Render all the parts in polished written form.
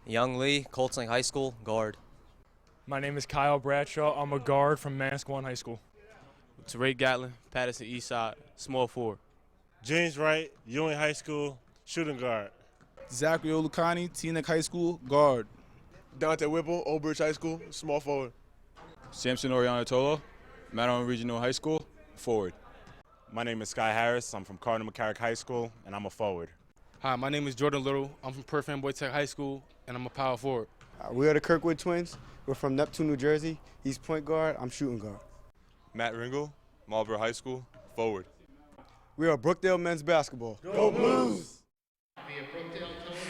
Young Lee, Colts Lake High School, guard. My name is Kyle Bradshaw. I'm a guard from Manasquan High School. It's Ray Gatlin, Patterson Eastside, small forward. James Wright, Ewing High School, shooting guard. Zachary Olukani, Teaneck High School, guard. Dante Whipple, Old Bridge High School, small forward. Samson Oriana Tolo, Madison Regional High School, forward. My name is Sky Harris. I'm from Cardinal McCarrick High School, and I'm a forward. Hi, my name is Jordan Little. I'm from Perth Amboy Tech High School, and I'm a power forward. We are the Kirkwood twins. We're from Neptune, New Jersey. He's point guard. I'm shooting guard. Matt Ringle, Marlboro High School, forward. We are Brookdale men's basketball. Go Blues!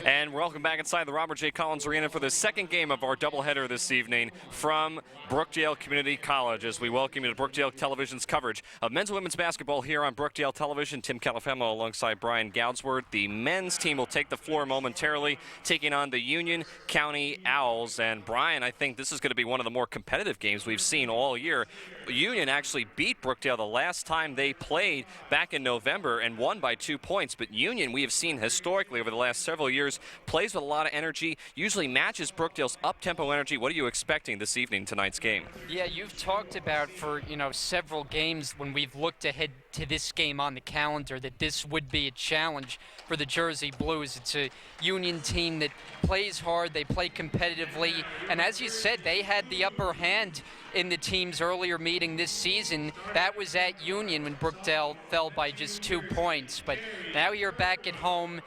And welcome back inside the Robert J. Collins Arena for the second game of our doubleheader this evening from Brookdale Community College as we welcome you to Brookdale Television's coverage of men's and women's basketball here on Brookdale Television. Tim Calafemo alongside Brian Goudsworth. The men's team will take the floor momentarily, taking on the Union County Owls. And Brian, I think this is going to be one of the more competitive games we've seen all year. Union actually beat Brookdale the last time they played back in November and won by 2 points. But Union, we have seen historically over the last several years, plays with a lot of energy, usually matches Brookdale's up-tempo energy. What are you expecting this evening, tonight's game? Yeah, you've talked about for, several games when we've looked ahead to this game on the calendar that this would be a challenge for the Jersey Blues. It's a Union team that plays hard, they play competitively, and as you said, they had the upper hand in the team's earlier meeting this season. That was at Union when Brookdale fell by just 2 points, but now you're back at home.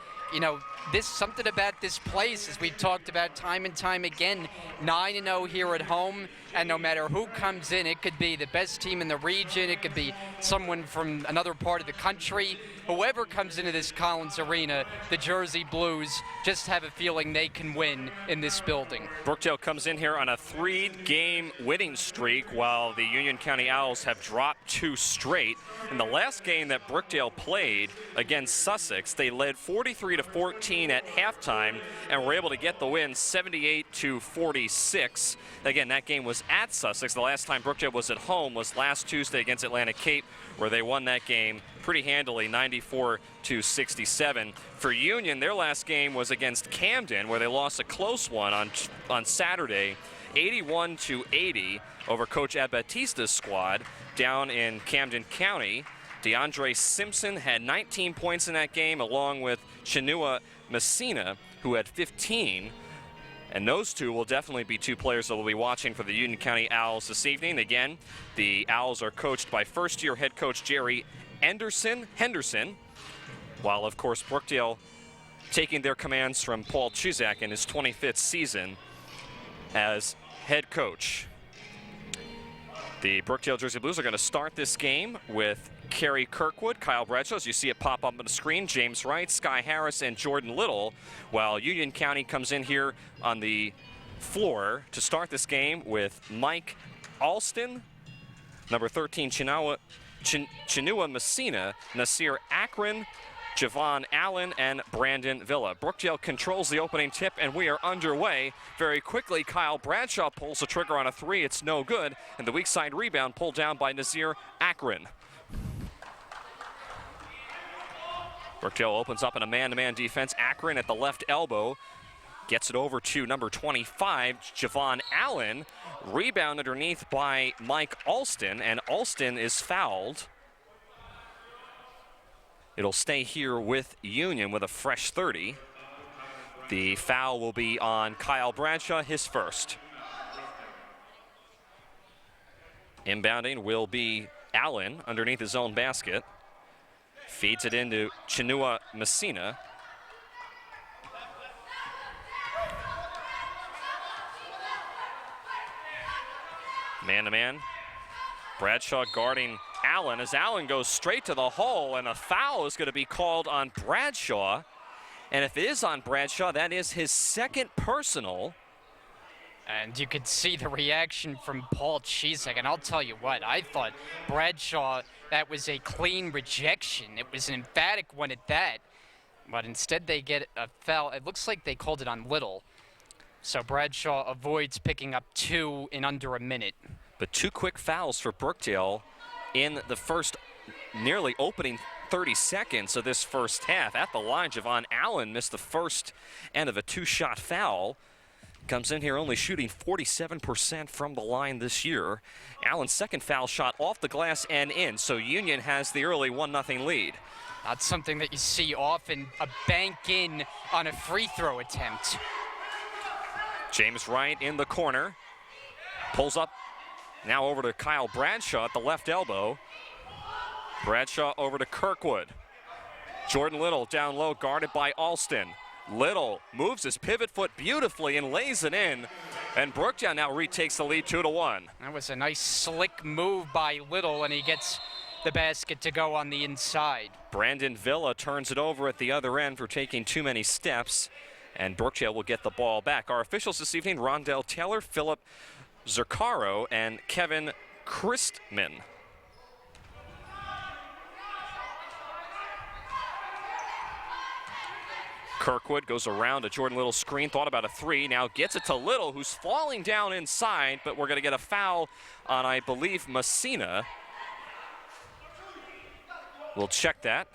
Something about this place, as we've talked about time and time again, 9-0 here at home, and no matter who comes in, it could be the best team in the region, it could be someone from another part of the country. Whoever comes into this Collins Arena, the Jersey Blues just have a feeling they can win in this building. Brookdale comes in here on a 3-game winning streak while the Union County Owls have dropped 2 straight. In the last game that Brookdale played against Sussex, they led 43-14 at halftime and were able to get the win 78-46. Again, that game was at Sussex. The last time Brookdale was at home was last Tuesday against Atlantic Cape, where they won that game pretty handily, 94-67. For Union, their last game was against Camden, where they lost a close one on Saturday, 81-80 over Coach Abatista's squad down in Camden County. DeAndre Simpson had 19 points in that game, along with Chinua Messina, who had 15. And those two will definitely be 2 players that we'll be watching for the Union County Owls this evening. Again, the Owls are coached by first-year head coach Jerry Henderson, while, of course, Brookdale taking their commands from Paul Chuzak in his 25th season as head coach. The Brookdale Jersey Blues are going to start this game with Kerry Kirkwood, Kyle Bradshaw, as you see it pop up on the screen, James Wright, Sky Harris, and Jordan Little, while Union County comes in here on the floor to start this game with Mike Alston, number 13, Chinua Messina, Nasir Akron, Javon Allen, and Brandon Villa. Brookdale controls the opening tip, and we are underway. Very quickly, Kyle Bradshaw pulls the trigger on a 3. It's no good, and the weak side rebound pulled down by Nasir Akron. Brookdale opens up in a man-to-man defense. Akron at the left elbow gets it over to number 25, Javon Allen. Rebound underneath by Mike Alston, and Alston is fouled. It'll stay here with Union with a fresh 30. The foul will be on Kyle Bradshaw, his first. Inbounding will be Allen underneath his own basket. Feeds it into Chinua Messina. Man-to-man. Bradshaw guarding Allen as Allen goes straight to the hole, and a foul is going to be called on Bradshaw. And if it is on Bradshaw, that is his second personal. And you could see the reaction from Paul Chizek, and I'll tell you what, I thought Bradshaw, that was a clean rejection. It was an emphatic one at that, but instead they get a foul. It looks like they called it on Little. So Bradshaw avoids picking up 2 in under a minute. But 2 quick fouls for Brookdale in the first nearly opening 30 seconds of this first half. At the line, Javon Allen missed the first end of a 2-shot foul. comes in here only shooting 47% from the line this year. Allen's second foul shot off the glass and in, so Union has the early 1-0 lead. That's something that you see often, a bank in on a free throw attempt. James Wright in the corner, pulls up, now over to Kyle Bradshaw at the left elbow. Bradshaw over to Kirkwood. Jordan Little down low, guarded by Alston. Little moves his pivot foot beautifully and lays it in, and Brookdale now retakes the lead 2-1. That was a nice slick move by Little, and he gets the basket to go on the inside. Brandon Villa turns it over at the other end for taking too many steps, and Brookdale will get the ball back. Our officials this evening, Rondell Taylor, Philip Zercaro, and Kevin Christman. Kirkwood goes around a Jordan Little screen, thought about a three, now gets it to Little, who's falling down inside, but we're going to get a foul on, I believe, Messina. We'll check that.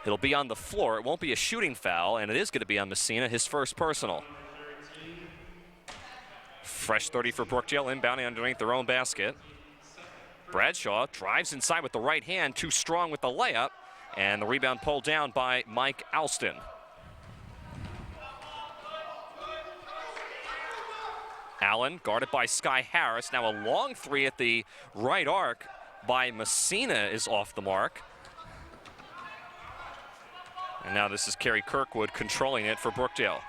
It'll be on the floor. It won't be a shooting foul, and it is going to be on Messina, his first personal. Fresh 30 for Brookdale, inbounding underneath their own basket. Bradshaw drives inside with the right hand, too strong with the layup. And the rebound pulled down by Mike Alston. Allen guarded by Sky Harris. Now a long three at the right arc by Messina is off the mark. And now this is Kerry Kirkwood controlling it for Brookdale.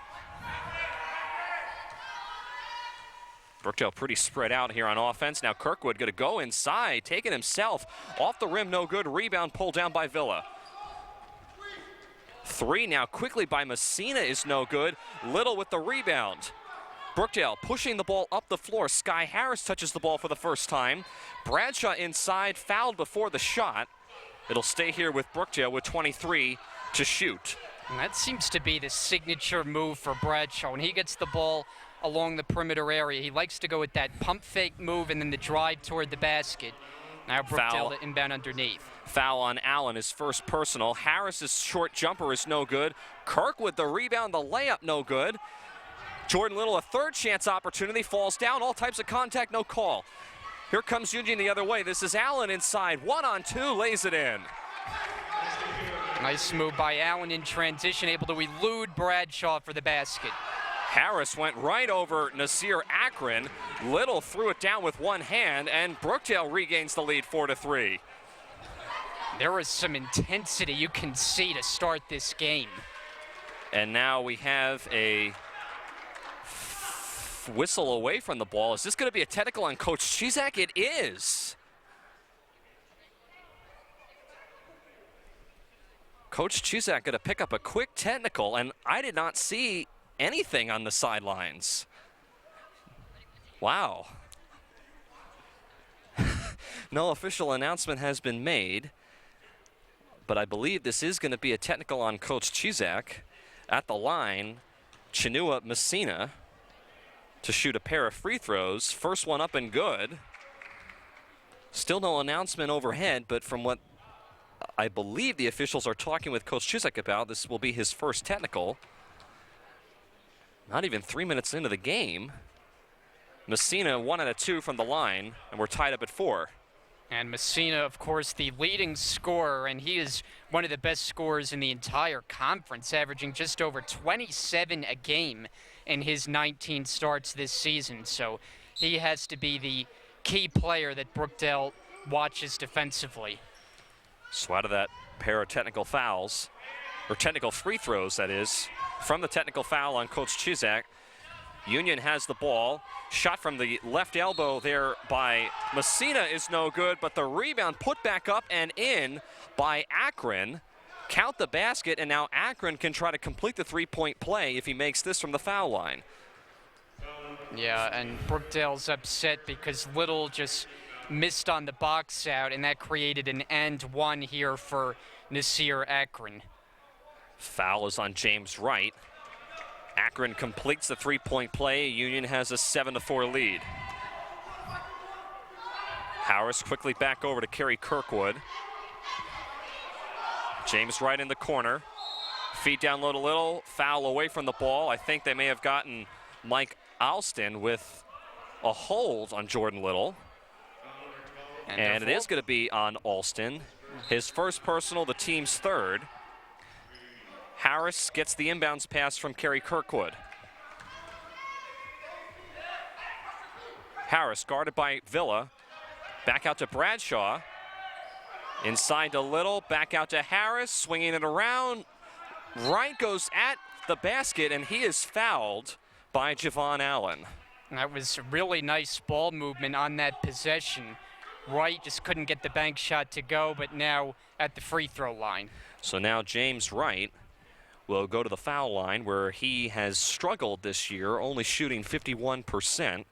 Brookdale pretty spread out here on offense. Now Kirkwood going to go inside, taking himself off the rim, no good. Rebound pulled down by Villa. Three now quickly by Messina is no good. Little with the rebound. Brookdale pushing the ball up the floor. Sky Harris touches the ball for the first time. Bradshaw inside, fouled before the shot. It'll stay here with Brookdale with 23 to shoot. And that seems to be the signature move for Bradshaw. When he gets the ball along the perimeter area, he likes to go with that pump fake move and then the drive toward the basket. Now Brookdale to inbound underneath. Foul on Allen, his first personal. Harris's short jumper is no good. Kirkwood the rebound, the layup no good. Jordan Little a third chance opportunity, falls down, all types of contact, no call. Here comes Union the other way. This is Allen inside, 1-on-2, lays it in. Nice move by Allen in transition, able to elude Bradshaw for the basket. Harris went right over Nasir Akron. Little threw it down with one hand, and Brookdale regains the lead 4-3. There was some intensity you can see to start this game. And now we have a whistle away from the ball. Is this going to be a technical on Coach Chizak? It is. Coach Chizak going to pick up a quick technical, and I did not see anything on the sidelines. Wow. No official announcement has been made, but I believe this is going to be a technical on Coach Chizak. At the line, Chinua Messina to shoot a pair of free throws. First one up and good. Still no announcement overhead, but from what I believe the officials are talking with Coach Chizak about, this will be his first technical. Not even 3 minutes into the game. Messina 1 out of 2 from the line, and we're tied up at 4. And Messina, of course, the leading scorer, and he is one of the best scorers in the entire conference, averaging just over 27 a game in his 19 starts this season. So he has to be the key player that Brookdale watches defensively. So out of that pair of technical fouls, or technical free throws, that is, from the technical foul on Coach Chizak, Union has the ball. Shot from the left elbow there by Messina is no good, but the rebound put back up and in by Akron. Count the basket, and now Akron can try to complete the three-point play if he makes this from the foul line. Yeah, and Brookdale's upset because Little just missed on the box out, and that created an and one here for Nasir Akron. Foul is on James Wright. Akron completes the three-point play. Union has a 7-4 lead. Harris quickly back over to Kerry Kirkwood. James Wright in the corner. Feed down low to Little. Foul away from the ball. I think they may have gotten Mike Alston with a hold on Jordan Little. And it is going to be on Alston. His first personal, the team's third. Harris gets the inbounds pass from Kerry Kirkwood. Harris guarded by Villa. Back out to Bradshaw. Inside to Little, back out to Harris, swinging it around. Wright goes at the basket, and he is fouled by Javon Allen. That was a really nice ball movement on that possession. Wright just couldn't get the bank shot to go, but now at the free throw line. So now James Wright will go to the foul line, where he has struggled this year, only shooting 51%.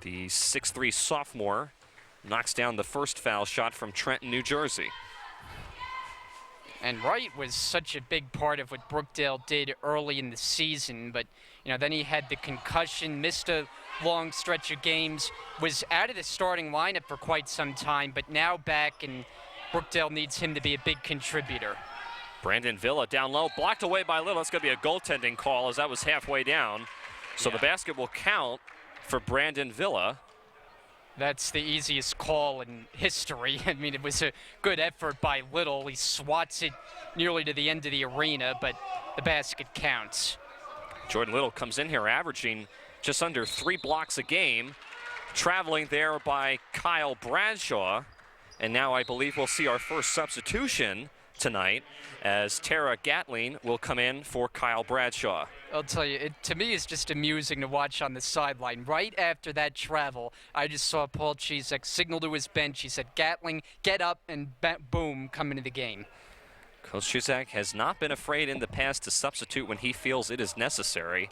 The 6'3" sophomore knocks down the first foul shot from Trenton, New Jersey. And Wright was such a big part of what Brookdale did early in the season, but then he had the concussion, missed a long stretch of games, was out of the starting lineup for quite some time, but now back, and Brookdale needs him to be a big contributor. Brandon Villa down low, blocked away by Little. It's going to be a goaltending call, as that was halfway down. So the basket will count for Brandon Villa. That's the easiest call in history. I mean, it was a good effort by Little. He swats it nearly to the end of the arena, but the basket counts. Jordan Little comes in here averaging just under 3 blocks a game, traveling there by Kyle Bradshaw. And now I believe we'll see our first substitution tonight, as Tara Gatling will come in for Kyle Bradshaw. I'll tell you, to me, it's just amusing to watch on the sideline. Right after that travel, I just saw Paul Chizek signal to his bench. He said, Gatling, get up, and boom, come into the game. Coach Chizek has not been afraid in the past to substitute when he feels it is necessary.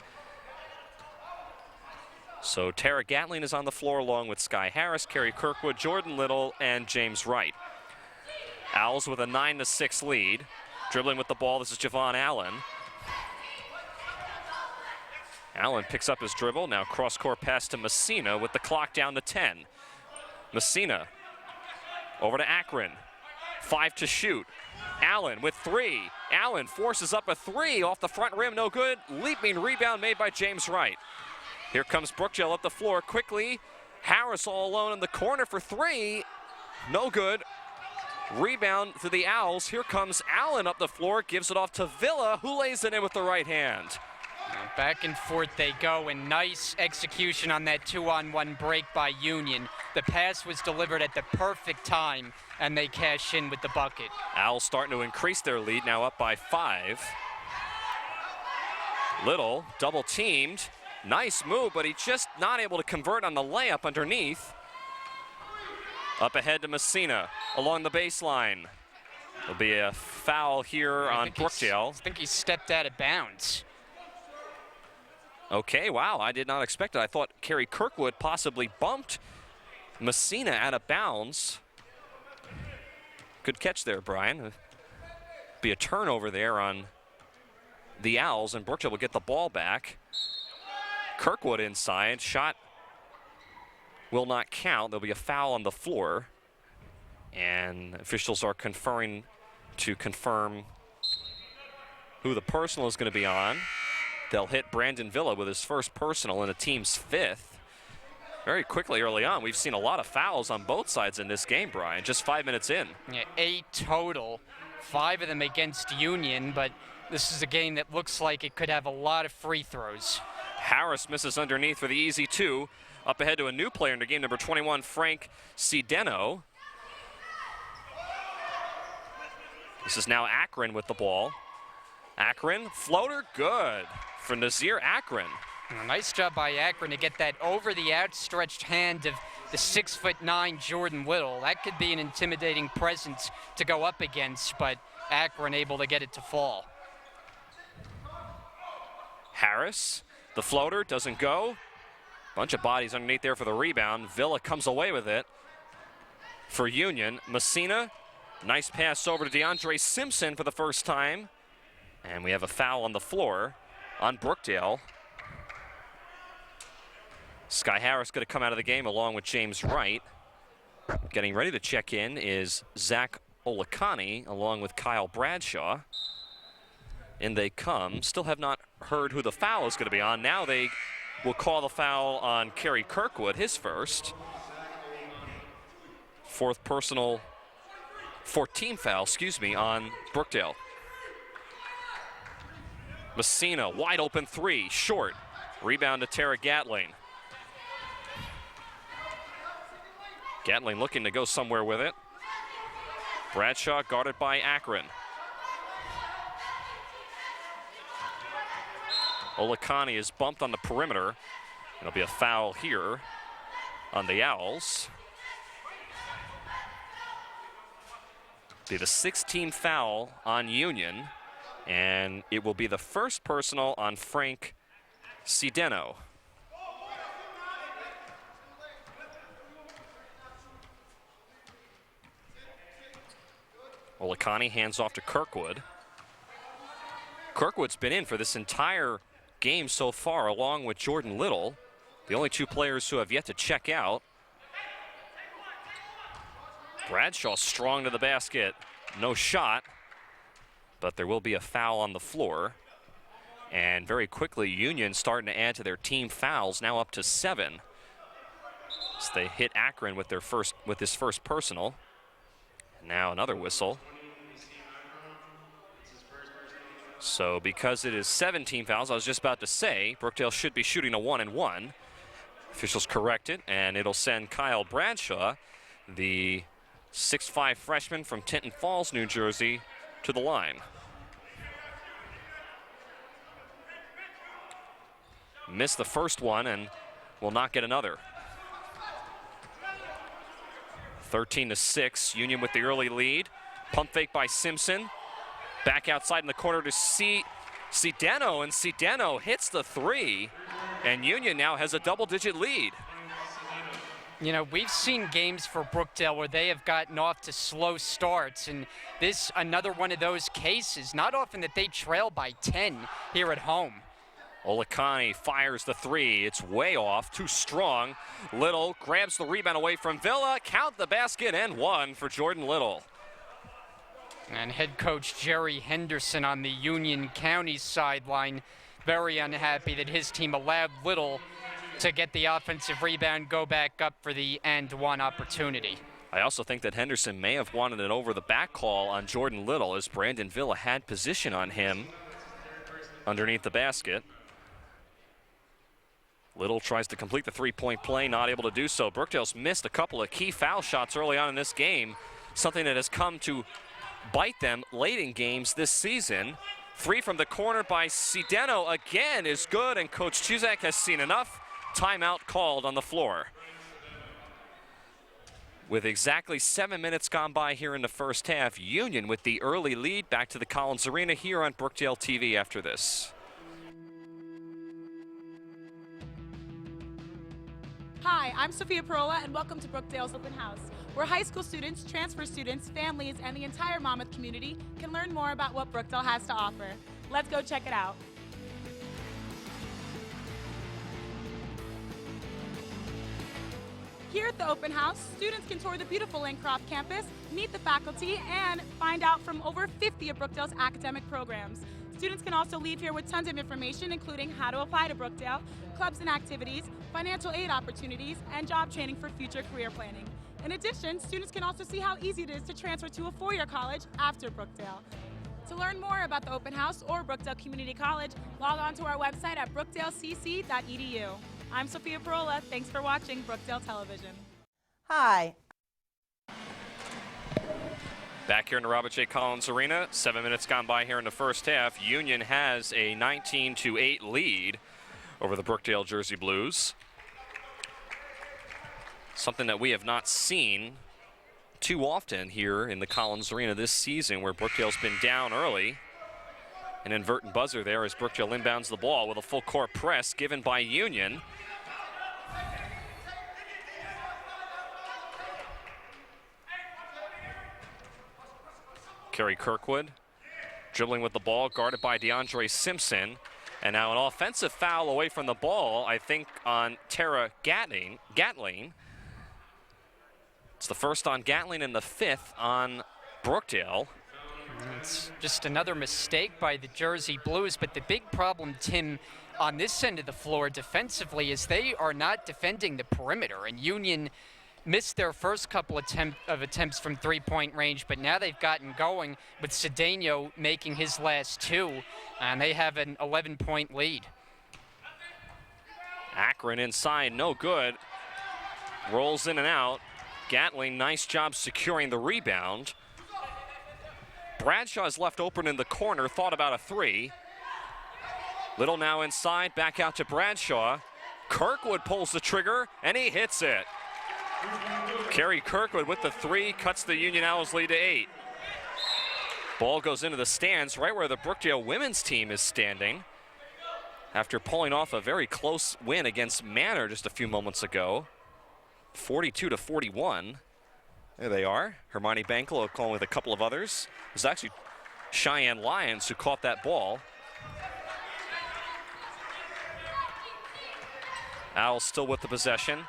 So Tara Gatling is on the floor along with Sky Harris, Kerry Kirkwood, Jordan Little, and James Wright. Owls with a 9-6 lead. Dribbling with the ball, this is Javon Allen. Allen picks up his dribble, now cross-court pass to Messina with the clock down to 10. Messina over to Akron, 5 to shoot. Allen with 3. Allen forces up a 3 off the front rim, no good. Leaping rebound made by James Wright. Here comes Brookdale up the floor quickly. Harris all alone in the corner for 3, no good. Rebound to the Owls. Here comes Allen up the floor, gives it off to Villa, who lays it in with the right hand. Back and forth they go, and nice execution on that 2-on-1 break by Union. The pass was delivered at the perfect time, and they cash in with the bucket. Owls starting to increase their lead, now up by 5. Little double teamed. Nice move, but he's just not able to convert on the layup underneath. Up ahead to Messina along the baseline. There'll be a foul here on Brookdale. I think he stepped out of bounds. Okay, wow, I did not expect it. I thought Kerry Kirkwood possibly bumped Messina out of bounds. Good catch there, Brian. Be a turnover there on the Owls, and Brookdale will get the ball back. Kirkwood inside, shot will not count. There'll be a foul on the floor, and officials are conferring to confirm who the personal is going to be on. They'll hit Brandon Villa with his first personal and the team's 5th. Very quickly early on, we've seen a lot of fouls on both sides in this game, Brian, just 5 minutes in. Yeah, 8 total, 5 of them against Union, but this is a game that looks like it could have a lot of free throws. Harris misses underneath for the easy 2. Up ahead to a new player in the game, number 21, Frank Cedeno. This is now Akron with the ball. Akron, floater, good for Nazir Akron. A nice job by Akron to get that over the outstretched hand of the 6'9" Jordan Little. That could be an intimidating presence to go up against, but Akron able to get it to fall. Harris, the floater, doesn't go. Bunch of bodies underneath there for the rebound. Villa comes away with it for Union. Messina, nice pass over to DeAndre Simpson for the first time. And we have a foul on the floor on Brookdale. Sky Harris going to come out of the game along with James Wright. Getting ready to check in is Zach Olakani along with Kyle Bradshaw. In they come. Still have not heard who the foul is going to be on. Now they will call the foul on Kerry Kirkwood, his first. Fourth team foul, on Brookdale. Messina, wide open three, short. Rebound to Tara Gatling. Gatling looking to go somewhere with it. Bradshaw guarded by Akron. Olakani is bumped on the perimeter. It'll be a foul here on the Owls. Be the 16th foul on Union, and it will be the first personal on Frank Sideno. Olakani hands off to Kirkwood. Kirkwood's been in for this entire game so far, along with Jordan Little, the only two players who have yet to check out. Bradshaw strong to the basket, no shot, but there will be a foul on the floor. And very quickly, Union starting to add to their team fouls, now up to 7. So they hit Akron with his first personal. Now another whistle. So because it is 17 fouls, I was just about to say, Brookdale should be shooting a 1-and-1. Officials correct it, and it'll send Kyle Bradshaw, the 6'5" freshman from Tinton Falls, New Jersey, to the line. Missed the first one and will not get another. 13-6, Union with the early lead. Pump fake by Simpson. Back outside in the corner to Sideno, and Sideno hits the three, and Union now has a double-digit lead. You know, we've seen games for Brookdale where they have gotten off to slow starts, and this another one of those cases. Not often that they trail by 10 here at home. Olakani fires the three. It's way off, too strong. Little grabs the rebound away from Villa. Count the basket and one for Jordan Little. And head coach Jerry Henderson on the Union County sideline, very unhappy that his team allowed Little to get the offensive rebound, go back up for the and one opportunity. I also think that Henderson may have wanted an over-the-back call on Jordan Little, as Brandon Villa had position on him underneath the basket. Little tries to complete the three-point play, not able to do so. Brookdale's missed a couple of key foul shots early on in this game, something that has come to bite them late in games this season. Three from the corner by Sideno again is good, and Coach Cusack has seen enough. Timeout called on the floor. With exactly 7 minutes gone by here in the first half, Union with the early lead. Back to the Collins Arena here on Brookdale TV after this. Hi, I'm Sophia Parola, and welcome to Brookdale's Open House, where high school students, transfer students, families, and the entire Monmouth community can learn more about what Brookdale has to offer. Let's go check it out. Here at the Open House, students can tour the beautiful Lancroft campus, meet the faculty, and find out from over 50 of Brookdale's academic programs. Students can also leave here with tons of information, including how to apply to Brookdale, clubs and activities, financial aid opportunities, and job training for future career planning. In addition, students can also see how easy it is to transfer to a four-year college after Brookdale. To learn more about the Open House or Brookdale Community College, log on to our website at brookdalecc.edu. I'm Sophia Parola. Thanks for watching Brookdale Television. Hi. Back here in the Robert J. Collins Arena, 7 minutes gone by here in the first half. Union has a 19-8 lead over the Brookdale Jersey Blues. Something that we have not seen too often here in the Collins Arena this season, where Brookdale's been down early. An inadvertent buzzer there as Brookdale inbounds the ball with a full court press given by Union. Kerry Kirkwood dribbling with the ball, guarded by DeAndre Simpson. And now an offensive foul away from the ball, I think, on Tara Gatling. It's the first on Gatling and the fifth on Brookdale. It's just another mistake by the Jersey Blues, but the big problem, Tim, on this end of the floor defensively is they are not defending the perimeter, and Union missed their first couple attempts from three-point range, but now they've gotten going with Cedeno making his last two, and they have an 11-point lead. Akron inside, no good. Rolls in and out. Gatling, nice job securing the rebound. Bradshaw is left open in the corner, thought about a three. Little now inside, back out to Bradshaw. Kirkwood pulls the trigger, and he hits it. Kerry Kirkwood with the three, cuts the Union Owls lead to 8. Ball goes into the stands right where the Brookdale women's team is standing after pulling off a very close win against Manor just a few moments ago. 42-41. There they are. Hermione Banklow calling with a couple of others. It was actually Cheyenne Lyons who caught that ball. Owls still with the possession.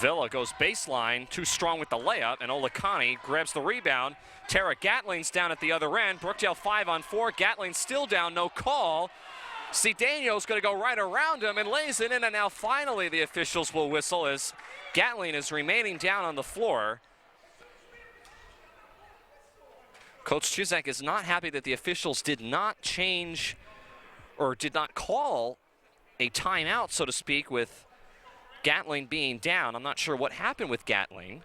Villa goes baseline, too strong with the layup, and Olakani grabs the rebound. Tara Gatling's down at the other end. Brookdale 5-on-4. Gatling still down, no call. Cedeno's going to go right around him and lays it in, and now finally the officials will whistle as Gatling is remaining down on the floor. Coach Chizak is not happy that the officials did not change or did not call a timeout, so to speak, with Gatling being down. I'm not sure what happened with Gatling.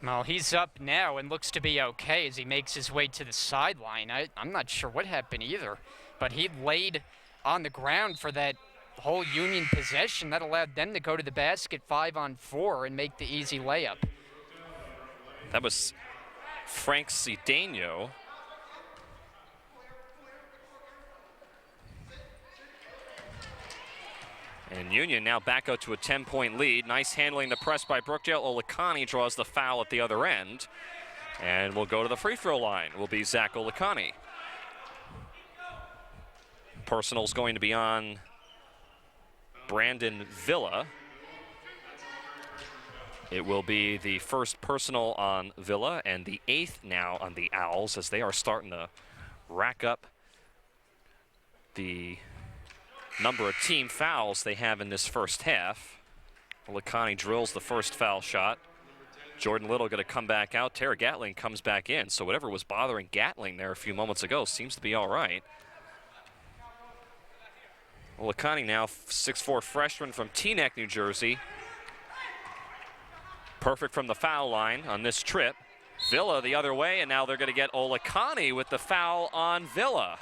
Well, he's up now and looks to be okay as he makes his way to the sideline. I'm not sure what happened either, but he laid on the ground for that whole Union possession. That allowed them to go to the basket 5-on-4 and make the easy layup. That was Frank Cedeno. And Union now back out to a 10-point lead. Nice handling the press by Brookdale. Olakani draws the foul at the other end. And we'll go to the free throw line. Will be Zach Olakani. Personal's going to be on Brandon Villa. It will be the first personal on Villa and the 8th now on the Owls as they are starting to rack up the number of team fouls they have in this first half. Olakani drills the first foul shot. Jordan Little going to come back out. Tara Gatling comes back in. So whatever was bothering Gatling there a few moments ago seems to be all right. Olakani now 6'4" freshman from Teaneck, New Jersey. Perfect from the foul line on this trip. Villa the other way, and now they're going to get Olakani with the foul on Villa.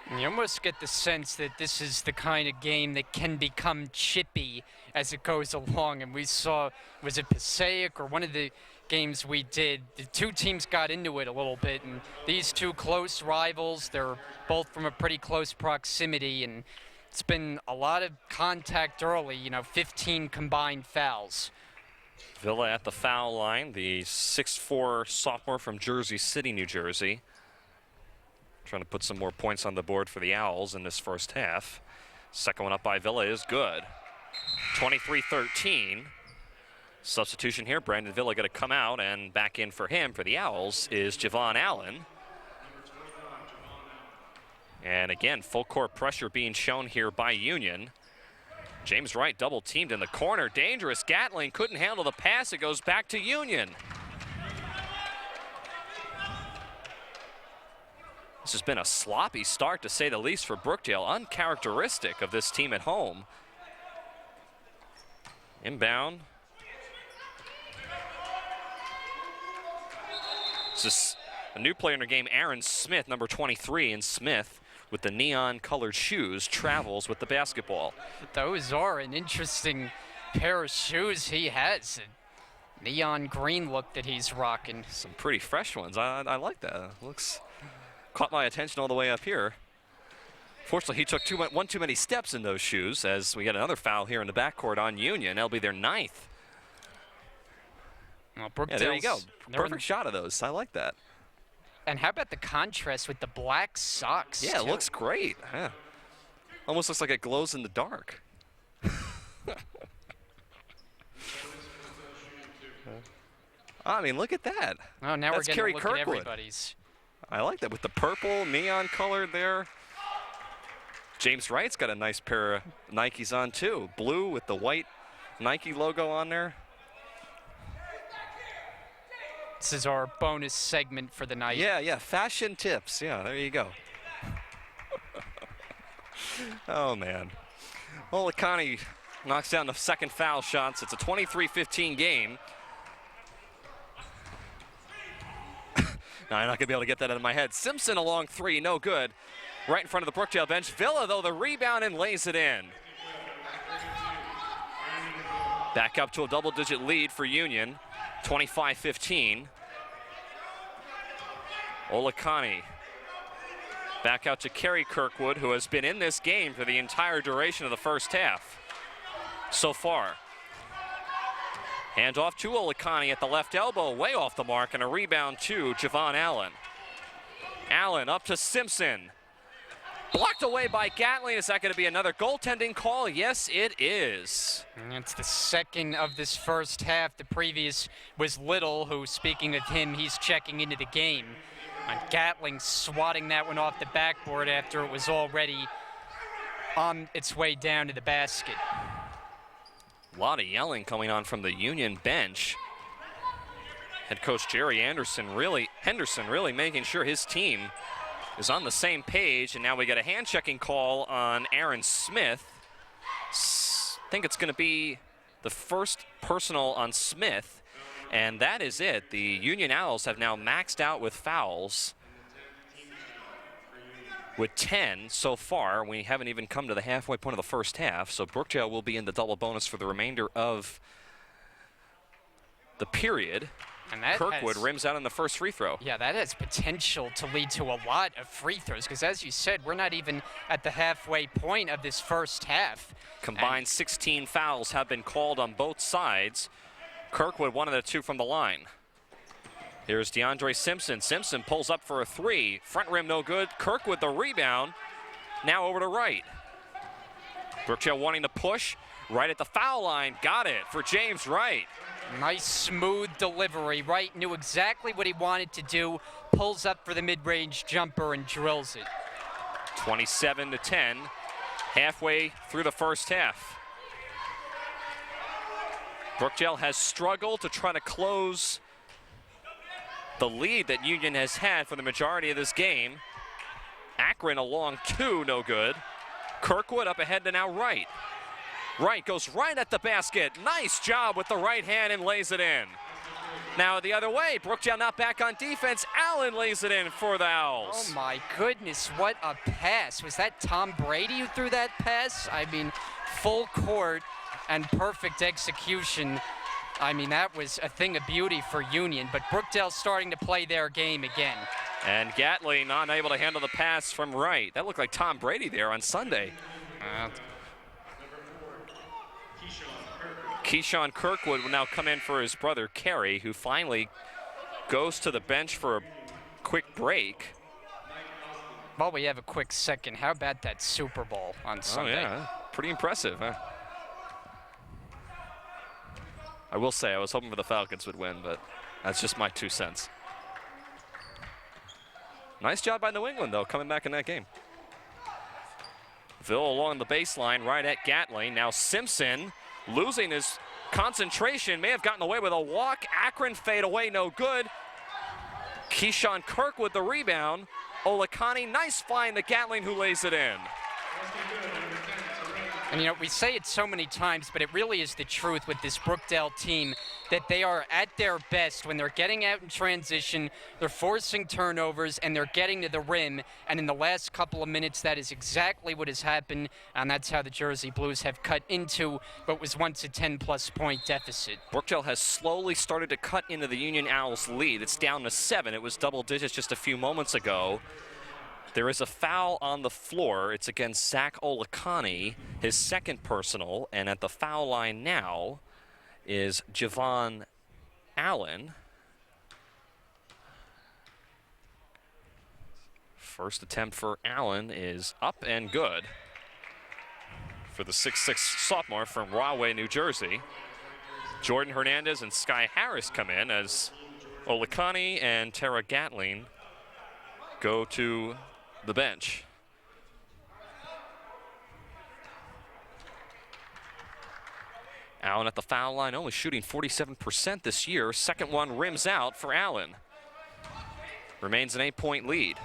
You almost get the sense that this is the kind of game that can become chippy as it goes along. And we saw, was it Passaic or one of the games we did, the two teams got into it a little bit. And these two close rivals, they're both from a pretty close proximity. And it's been a lot of contact early, 15 combined fouls. Villa at the foul line, the 6'4" sophomore from Jersey City, New Jersey. Trying to put some more points on the board for the Owls in this first half. Second one up by Villa is good. 23-13. Substitution here. Brandon Villa going to come out, and back in for him for the Owls is Javon Allen. And again, full court pressure being shown here by Union. James Wright double teamed in the corner. Dangerous. Gatling couldn't handle the pass. It goes back to Union. This has been a sloppy start, to say the least, for Brookdale. Uncharacteristic of this team at home. Inbound. This is a new player in the game, Aaron Smith, number 23, and Smith, with the neon-colored shoes, travels with the basketball. Those are an interesting pair of shoes he has. A neon green look that he's rocking. Some pretty fresh ones. I like that. Looks... Caught my attention all the way up here. Fortunately, he took one too many steps in those shoes as we get another foul here in the backcourt on Union. That'll be their 9th. Well, yeah, there you go. Perfect shot of those. I like that. And how about the contrast with the black socks? Yeah, it looks great. Yeah. Almost looks like it glows in the dark. I mean, look at that. Oh, now That's we're Kerry getting a look at Kirkwood. everybody's. I like that with the purple neon color there. James Wright's got a nice pair of Nikes on too. Blue with the white Nike logo on there. This is our bonus segment for the night. Yeah, fashion tips. Yeah, there you go. Oh, man. Well, Olakani knocks down the second foul shots. It's a 23-15 game. No, I'm not going to be able to get that out of my head. Simpson along three, no good. Right in front of the Brookdale bench. Villa, though, the rebound and lays it in. Back up to a double-digit lead for Union, 25-15. Olakani back out to Kerry Kirkwood, who has been in this game for the entire duration of the first half so far. Hand off to Olakani at the left elbow, way off the mark, and a rebound to Javon Allen. Allen up to Simpson. Blocked away by Gatling. Is that going to be another goaltending call? Yes, it is. And it's the second of this first half. The previous was Little, who, speaking of him, he's checking into the game. And Gatling swatting that one off the backboard after it was already on its way down to the basket. A lot of yelling coming on from the Union bench. Head coach Jerry Henderson really making sure his team is on the same page. And now we get a hand checking call on Aaron Smith. I think it's going to be the first personal on Smith. And that is it. The Union Owls have now maxed out with fouls with 10 so far. We haven't even come to the halfway point of the first half, so Brookdale will be in the double bonus for the remainder of the period. And that Kirkwood rims out on the first free throw. Yeah, that has potential to lead to a lot of free throws, because as you said, we're not even at the halfway point of this first half. Combined 16 fouls have been called on both sides. Kirkwood, one of the two from the line. Here's DeAndre Simpson. Simpson pulls up for a three. Front rim no good. Kirkwood the rebound. Now over to Wright. Brookdale wanting to push. Right at the foul line. Got it for James Wright. Nice smooth delivery. Wright knew exactly what he wanted to do. Pulls up for the mid-range jumper and drills it. 27-10. Halfway through the first half. Brookdale has struggled to try to close the lead that Union has had for the majority of this game. Akron along two, no good. Kirkwood up ahead to now Wright. Wright goes right at the basket. Nice job with the right hand and lays it in. Now the other way, Brookdale not back on defense. Allen lays it in for the Owls. Oh my goodness, what a pass. Was that Tom Brady who threw that pass? I mean, full court and perfect execution. I mean, that was a thing of beauty for Union, but Brookdale starting to play their game again. And Gatling not able to handle the pass from Wright. That looked like Tom Brady there on Sunday. Keyshawn Kirkwood will now come in for his brother Kerry, who finally goes to the bench for a quick break. While we have a quick second, how about that Super Bowl on Sunday? Oh, yeah, pretty impressive, huh? I will say I was hoping for the Falcons would win, but that's just my 2 cents. Nice job by New England, though, coming back in that game. Ville along the baseline, right at Gatling. Now Simpson losing his concentration, may have gotten away with a walk. Akron fade away, no good. Keyshawn Kirkwood the rebound. Olakani, nice find to Gatling, who lays it in. And, you know, we say it so many times, but it really is the truth with this Brookdale team that they are at their best when they're getting out in transition, they're forcing turnovers, and they're getting to the rim. And in the last couple of minutes, that is exactly what has happened, and that's how the Jersey Blues have cut into what was once a 10-plus point deficit. Brookdale has slowly started to cut into the Union Owls lead. It's down to 7. It was double digits just a few moments ago. There is a foul on the floor. It's against Zach Olakani, his second personal, and at the foul line now is Javon Allen. First attempt for Allen is up and good for the 6'6" sophomore from Rahway, New Jersey. Jordan Hernandez and Sky Harris come in as Olakani and Tara Gatling go to the bench. Allen at the foul line, only shooting 47% this year. Second one rims out for Allen. Remains an 8-point lead.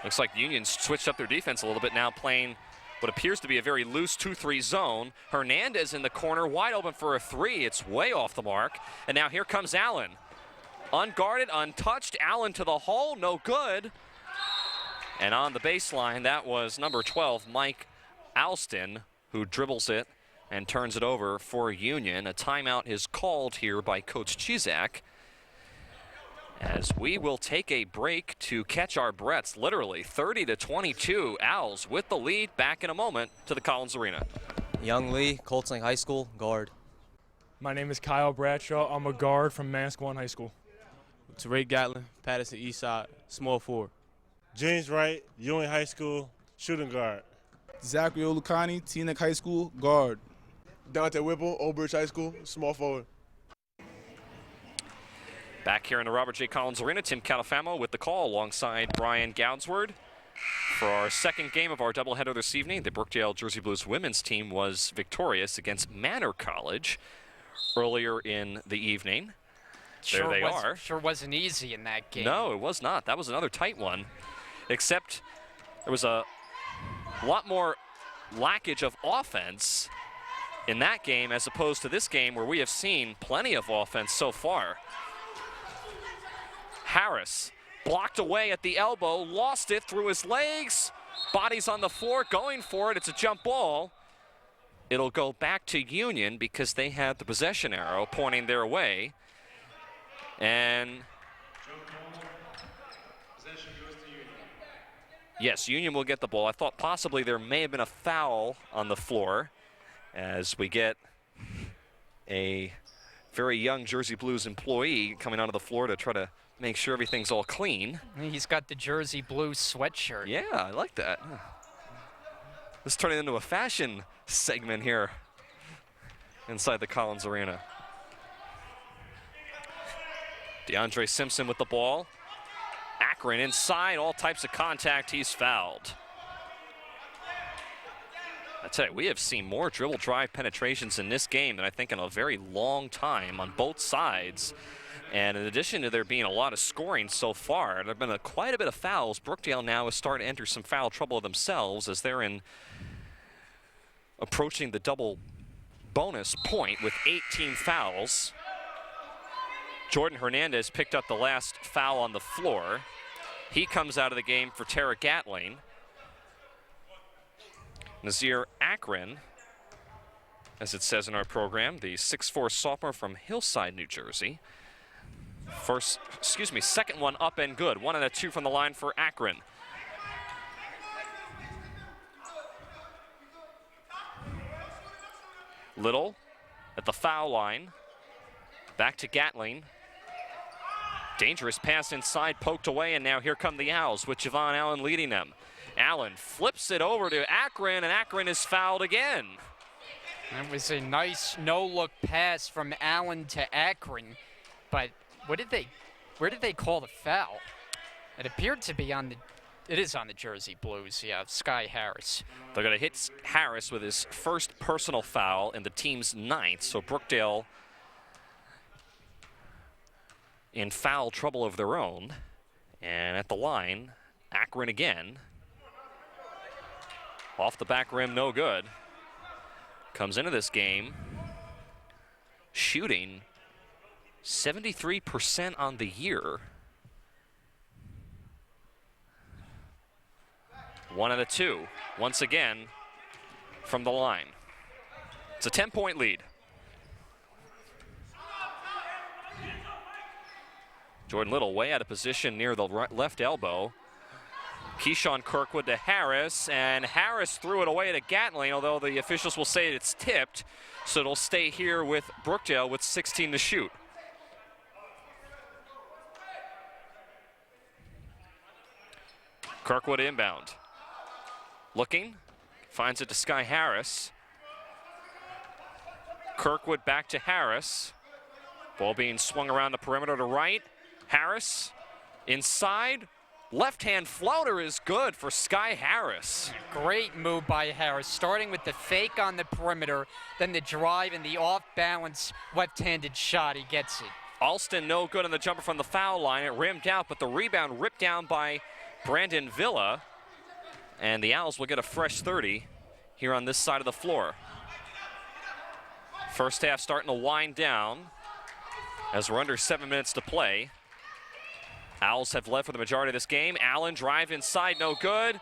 Looks like Union's switched up their defense a little bit now, playing what appears to be a very loose 2-3 zone. Hernandez in the corner, wide open for a three. It's way off the mark. And now here comes Allen. Unguarded, untouched. Allen to the hole, no good. And on the baseline, that was number 12, Mike Alston, who dribbles it and turns it over for Union. A timeout is called here by Coach Chizak, as we will take a break to catch our breaths. Literally 30-22, Owls with the lead. Back in a moment to the Collins Arena. Young Lee, Colts Lake High School, guard. My name is Kyle Bradshaw. I'm a guard from Massachusetts High School. Ray Gatlin, Patterson Eastside, small forward. James Wright, Ewing High School, shooting guard. Zachary Olukani, Teaneck High School, guard. Dante Whipple, Old Bridge High School, small forward. Back here in the Robert J. Collins Arena, Tim Califamo with the call alongside Brian Goudsward. For our second game of our doubleheader this evening, the Brookdale Jersey Blues women's team was victorious against Manor College earlier in the evening. There they are. Sure wasn't easy in that game. No, it was not. That was another tight one, except there was a lot more lackage of offense in that game as opposed to this game where we have seen plenty of offense so far. Harris blocked away at the elbow, lost it through his legs. Body's on the floor, going for it. It's a jump ball. It'll go back to Union because they have the possession arrow pointing their way. And yes, Union will get the ball. I thought possibly there may have been a foul on the floor as we get a very young Jersey Blues employee coming onto the floor to try to make sure everything's all clean. He's got the Jersey Blues sweatshirt. Yeah, I like that. This is turning into a fashion segment here inside the Collins Arena. DeAndre Simpson with the ball. Akron inside, all types of contact, he's fouled. I tell you, we have seen more dribble drive penetrations in this game than I think in a very long time on both sides. And in addition to there being a lot of scoring so far, there have been quite a bit of fouls. Brookdale now is starting to enter some foul trouble themselves as they're approaching the double bonus point with 18 fouls. Jordan Hernandez picked up the last foul on the floor. He comes out of the game for Tara Gatling. Nazir Akron, as it says in our program, the 6'4" sophomore from Hillside, New Jersey. Second one up and good. 1 and a 2 from the line for Akron. Little at the foul line. Back to Gatling. Dangerous pass inside, poked away, and now here come the Owls with Javon Allen leading them. Allen flips it over to Akron, and Akron is fouled again. That was a nice no-look pass from Allen to Akron, but where did they call the foul? It appeared to be it is on the Jersey Blues, yeah, Sky Harris. They're going to hit Harris with his first personal foul in the team's 9th, so Brookdale in foul trouble of their own. And at the line, Akron again. Off the back rim, no good. Comes into this game shooting 73% on the year. 1 and a 2, once again, from the line. It's a 10-point lead. Jordan Little way out of position near the left elbow. Keyshawn Kirkwood to Harris, and Harris threw it away to Gatling, although the officials will say it's tipped, so it'll stay here with Brookdale with 16 to shoot. Kirkwood inbound. Looking, finds it to Sky Harris. Kirkwood back to Harris. Ball being swung around the perimeter to right. Harris inside. Left-hand floater is good for Sky Harris. Great move by Harris, starting with the fake on the perimeter, then the drive and the off-balance left-handed shot. He gets it. Alston no good on the jumper from the foul line. It rimmed out, but the rebound ripped down by Brandon Villa. And the Owls will get a fresh 30 here on this side of the floor. First half starting to wind down as we're under 7 minutes to play. Owls have led for the majority of this game. Allen drive inside, no good.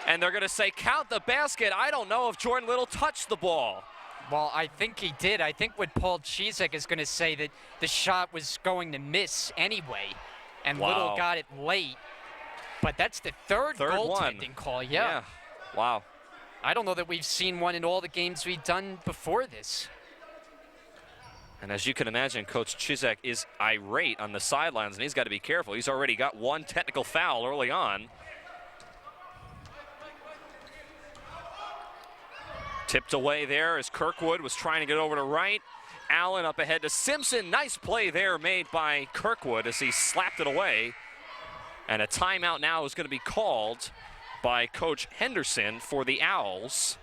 And they're going to say, count the basket. I don't know if Jordan Little touched the ball. Well, I think he did. I think what Paul Chizek is going to say that the shot was going to miss anyway. And Little got it late. But that's the third goaltending call, yeah. Wow. I don't know that we've seen one in all the games we've done before this. And as you can imagine, Coach Chizek is irate on the sidelines, and he's got to be careful. He's already got one technical foul early on. Tipped away there as Kirkwood was trying to get over to right. Allen up ahead to Simpson. Nice play there made by Kirkwood as he slapped it away. And a timeout now is going to be called by Coach Henderson for the Owls.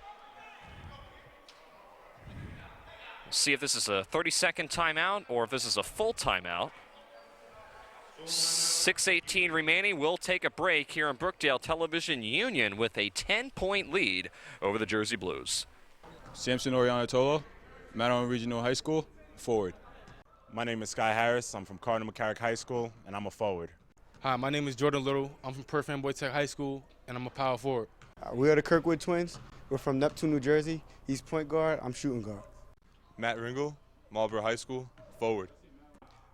See if this is a 30-second timeout or if this is a full timeout. 6:18 remaining. We'll take a break here on Brookdale Television Union with a 10-point lead over the Jersey Blues. Samson Oriana Tolo, Madison Regional High School, forward. My name is Sky Harris. I'm from Cardinal McCarrick High School, and I'm a forward. Hi, my name is Jordan Little. I'm from Perth Amboy Tech High School, and I'm a power forward. We are the Kirkwood twins. We're from Neptune, New Jersey. He's point guard. I'm shooting guard. Matt Ringel, Marlboro High School, forward.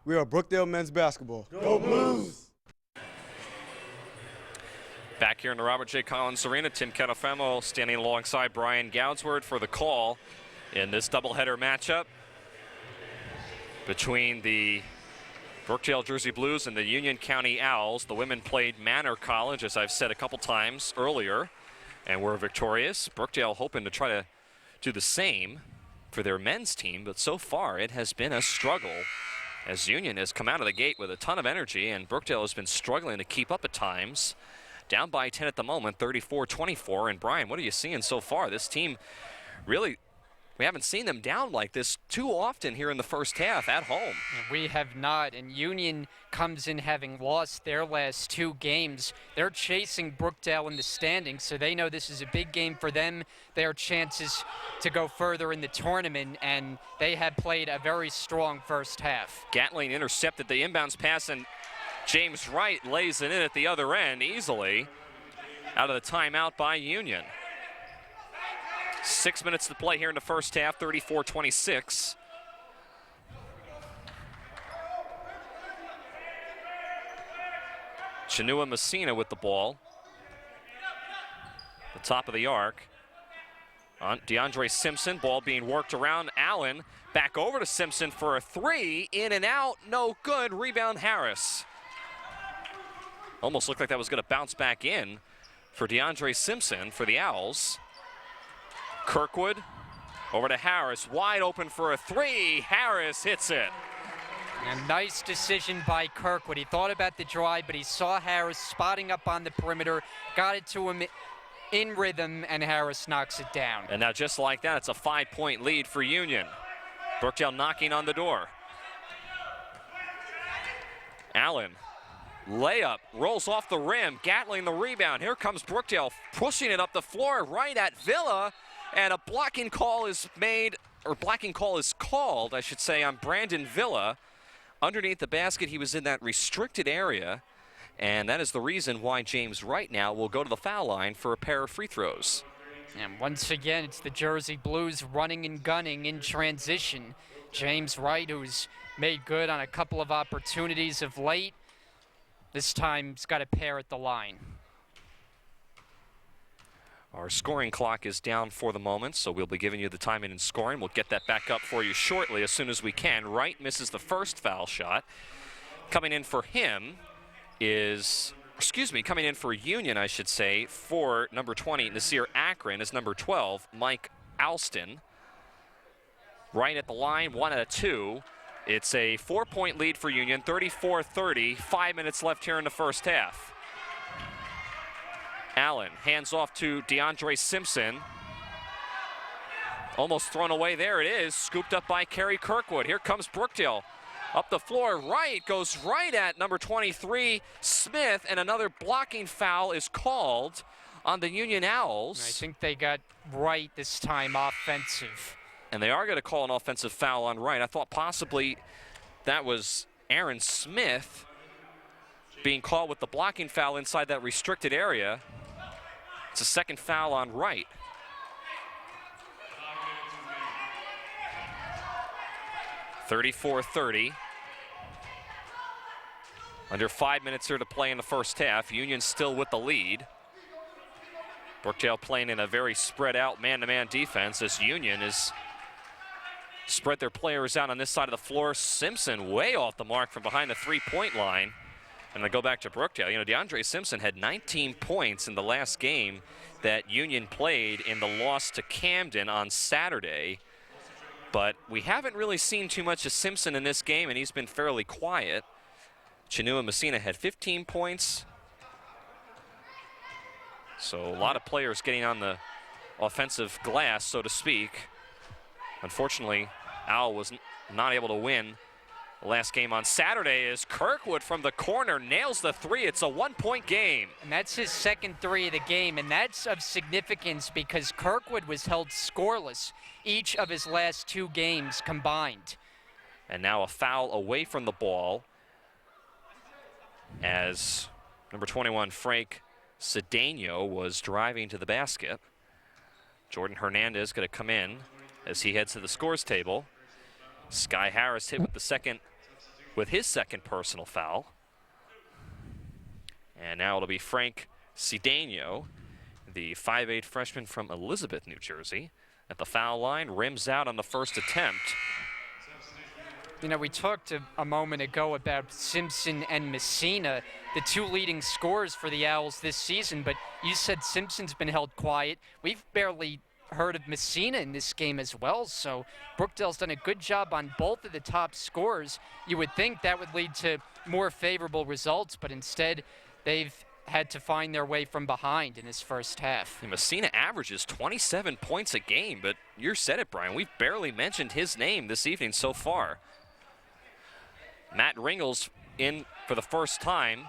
We are Brookdale men's basketball. Go Blues! Back here in the Robert J. Collins Arena, Tim Catafemo standing alongside Brian Goudsward for the call in this doubleheader matchup between the Brookdale Jersey Blues and the Union County Owls. The women played Manor College, as I've said a couple times earlier, and were victorious. Brookdale hoping to try to do the same for their men's team, but so far it has been a struggle as Union has come out of the gate with a ton of energy, and Brookdale has been struggling to keep up at times. Down by 10 at the moment, 34-24. And Brian, what are you seeing so far? This team really, we haven't seen them down like this too often here in the first half at home. We have not, and Union comes in having lost their last 2 games. They're chasing Brookdale in the standings, so they know this is a big game for them. Their chances to go further in the tournament, and they have played a very strong first half. Gatling intercepted the inbounds pass, and James Wright lays it in at the other end easily out of the timeout by Union. 6 minutes to play here in the first half, 34-26. Chinua Messina with the ball. The top of the arc. On DeAndre Simpson, ball being worked around. Allen back over to Simpson for a 3. In and out, no good. Rebound Harris. Almost looked like that was going to bounce back in for DeAndre Simpson for the Owls. Kirkwood over to Harris, wide open for a 3. Harris hits it. A nice decision by Kirkwood. He thought about the drive, but he saw Harris spotting up on the perimeter, got it to him in rhythm, and Harris knocks it down. And now just like that, it's a 5-point lead for Union. Brookdale knocking on the door. Allen, layup, rolls off the rim, Gatling the rebound. Here comes Brookdale pushing it up the floor right at Villa, and a blocking call is made, or blocking call is called, I should say, on Brandon Villa. Underneath the basket, he was in that restricted area, and that is the reason why James Wright now will go to the foul line for a pair of free throws. And once again, it's the Jersey Blues running and gunning in transition. James Wright, who's made good on a couple of opportunities of late, this time he's got a pair at the line. Our scoring clock is down for the moment, so we'll be giving you the timing and scoring. We'll get that back up for you shortly as soon as we can. Wright misses the first foul shot. Coming in for him is, coming in for Union, I should say, for number 20, Nasir Akron, is number 12, Mike Alston. right at the line, 1 out of 2. It's a 4-point lead for Union, 34-30, 5 minutes left here in the first half. Allen hands off to DeAndre Simpson. Almost thrown away. There it is, scooped up by Kerry Kirkwood. Here comes Brookdale. Up the floor, right, goes right at number 23, Smith, and another blocking foul is called on the Union Owls. I think they got right this time, offensive. And they are going to call an offensive foul on Wright. I thought possibly that was Aaron Smith being called with the blocking foul inside that restricted area. It's a second foul on Wright. (34-30). Under 5 minutes here to play in the first half. Union still with the lead. Brookdale playing in a very spread out man-to-man defense as Union is spread their players out on this side of the floor. Simpson way off the mark from behind the three-point line. And I go back to Brookdale. You know, DeAndre Simpson had 19 points in the last game that Union played in the loss to Camden on Saturday. But we haven't really seen too much of Simpson in this game, and he's been fairly quiet. Chinua Messina had 15 points. So a lot of players getting on the offensive glass, so to speak. Unfortunately, Owl was not able to win the last game on Saturday as Kirkwood from the corner nails the three. It's a 1-point game. And that's his second three of the game, and that's of significance because Kirkwood was held scoreless each of his last 2 games combined. And now a foul away from the ball as number 21, Frank Cedeno, was driving to the basket. Jordan Hernandez going to come in as he heads to the scores table. Sky Harris hit with his second personal foul. And now it'll be Frank Cedeno, the 5'8" freshman from Elizabeth, New Jersey, at the foul line, rims out on the first attempt. You know, we talked a moment ago about Simpson and Messina, the 2 leading scorers for the Owls this season, but you said Simpson's been held quiet. We've barely heard of Messina in this game as well, so Brookdale's done a good job on both of the top scorers. You would think that would lead to more favorable results, but instead they've had to find their way from behind in this first half. Messina averages 27 points a game, but you said it, Brian. We've barely mentioned his name this evening so far. Matt Ringles in for the first time.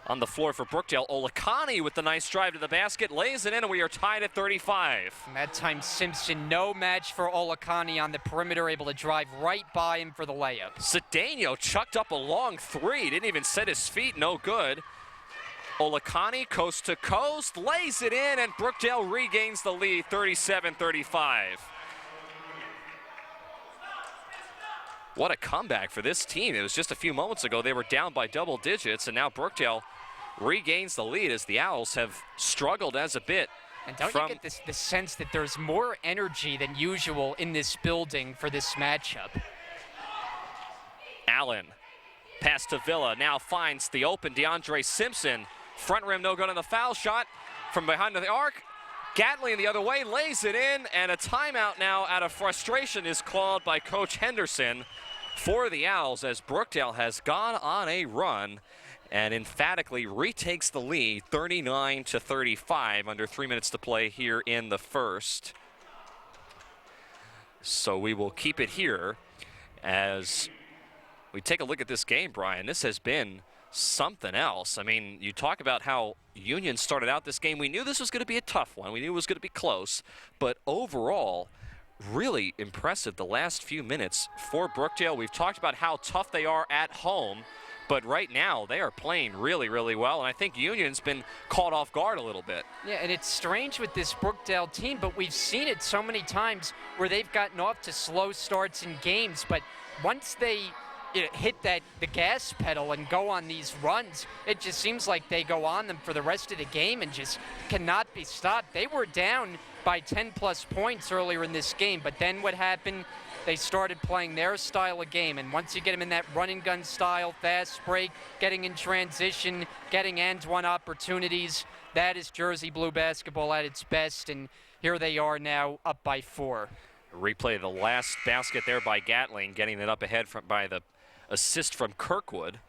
On the floor for Brookdale, Olakani with the nice drive to the basket, lays it in, and we are tied at 35. And that time Simpson, no match for Olakani on the perimeter, able to drive right by him for the layup. Cedeno chucked up a long three, didn't even set his feet, no good. Olakani coast to coast, lays it in, and Brookdale regains the lead, 37-35. What a comeback for this team. It was just a few moments ago they were down by double digits, and now Brookdale regains the lead as the Owls have struggled as a bit. And don't you get the sense that there's more energy than usual in this building for this matchup? Allen, pass to Villa, now finds the open DeAndre Simpson. Front rim, no good on the foul shot from behind the arc. Gatling the other way, lays it in, and a timeout now out of frustration is called by Coach Henderson for the Owls as Brookdale has gone on a run and emphatically retakes the lead, 39-35, under 3 minutes to play here in the first. So we will keep it here as we take a look at this game, Brian. This has been something else. I mean, you talk about how Union started out this game. We knew this was going to be a tough one. We knew it was going to be close. But overall, really impressive the last few minutes for Brookdale. We've talked about how tough they are at home. But right now, they are playing really, really well. And I think Union's been caught off guard a little bit. Yeah, and it's strange with this Brookdale team, but we've seen it so many times where they've gotten off to slow starts in games. But once they hit the gas pedal and go on these runs, it just seems like they go on them for the rest of the game and just cannot be stopped. They were down by 10+ points earlier in this game, but then what happened? They started playing their style of game, and once you get them in that run and gun style, fast break, getting in transition, getting and-one opportunities, that is Jersey Blue basketball at its best, and here they are now up by 4. Replay the last basket there by Gatling, getting it up ahead by the assist from Kirkwood.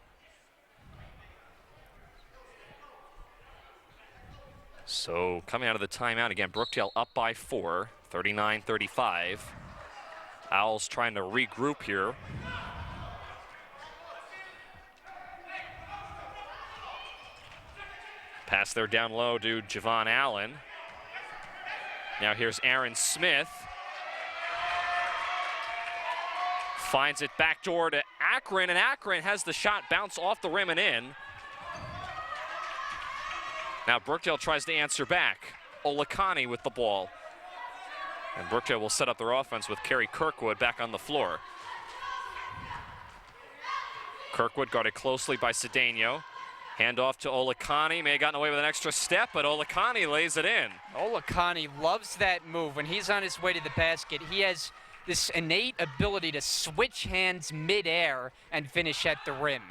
So coming out of the timeout again, Brookdale up by 4, 39-35. Owls trying to regroup here. Pass there down low to Javon Allen. Now here's Aaron Smith. Finds it backdoor to Akron, and Akron has the shot bounce off the rim and in. Now Brookdale tries to answer back. Olakani with the ball. And Brookdale will set up their offense with Kerry Kirkwood back on the floor. Kirkwood guarded closely by Cedeno. Handoff to Olakani. May have gotten away with an extra step, but Olakani lays it in. Olakani loves that move. When he's on his way to the basket, he has this innate ability to switch hands midair and finish at the rim.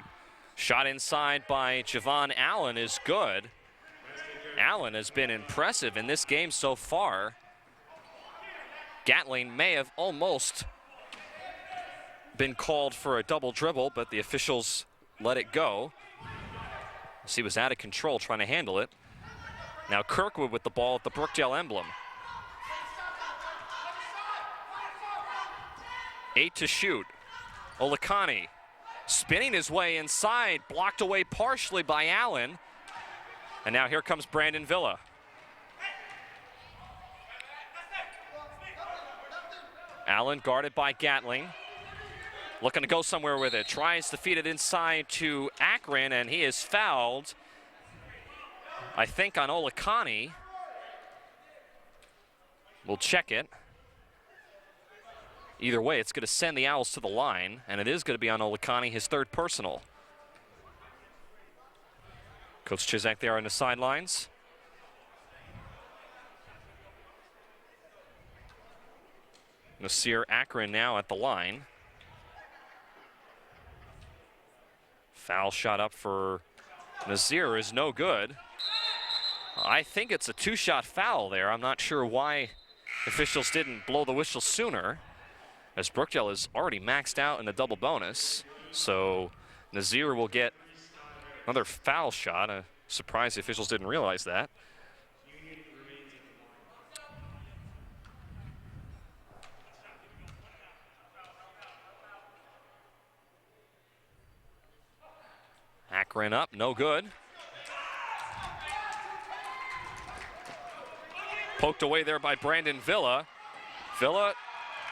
Shot inside by Javon Allen is good. Allen has been impressive in this game so far. Gatling may have almost been called for a double dribble, but the officials let it go. He was out of control trying to handle it. Now Kirkwood with the ball at the Brookdale emblem. 8 to shoot. Olakani spinning his way inside, blocked away partially by Allen. And now here comes Brandon Villa. Allen guarded by Gatling. Looking to go somewhere with it. Tries to feed it inside to Akron, and he is fouled, I think, on Olakani. We'll check it. Either way, it's going to send the Owls to the line, and it is going to be on Olakani, his third personal. Coach Chizak there on the sidelines. Nasir Akron now at the line. Foul shot up for Nasir is no good. I think it's a two-shot foul there. I'm not sure why officials didn't blow the whistle sooner, as Brookdale is already maxed out in the double bonus. So Nasir will get another foul shot. I'm surprised the officials didn't realize that. Akron up, no good. Poked away there by Brandon Villa. Villa,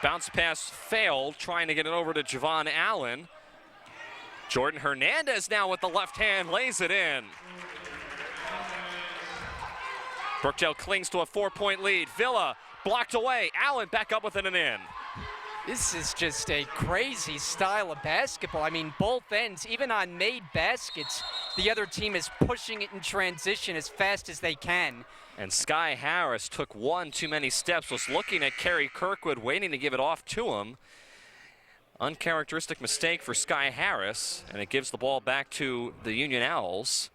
bounce pass failed, trying to get it over to Javon Allen. Jordan Hernandez now with the left hand, lays it in. Brookdale clings to a 4-point lead. Villa blocked away. Allen back up with it and in. This is just a crazy style of basketball. I mean, both ends, even on made baskets, the other team is pushing it in transition as fast as they can. And Sky Harris took one too many steps, was looking at Kerry Kirkwood, waiting to give it off to him. Uncharacteristic mistake for Sky Harris, and it gives the ball back to the Union Owls.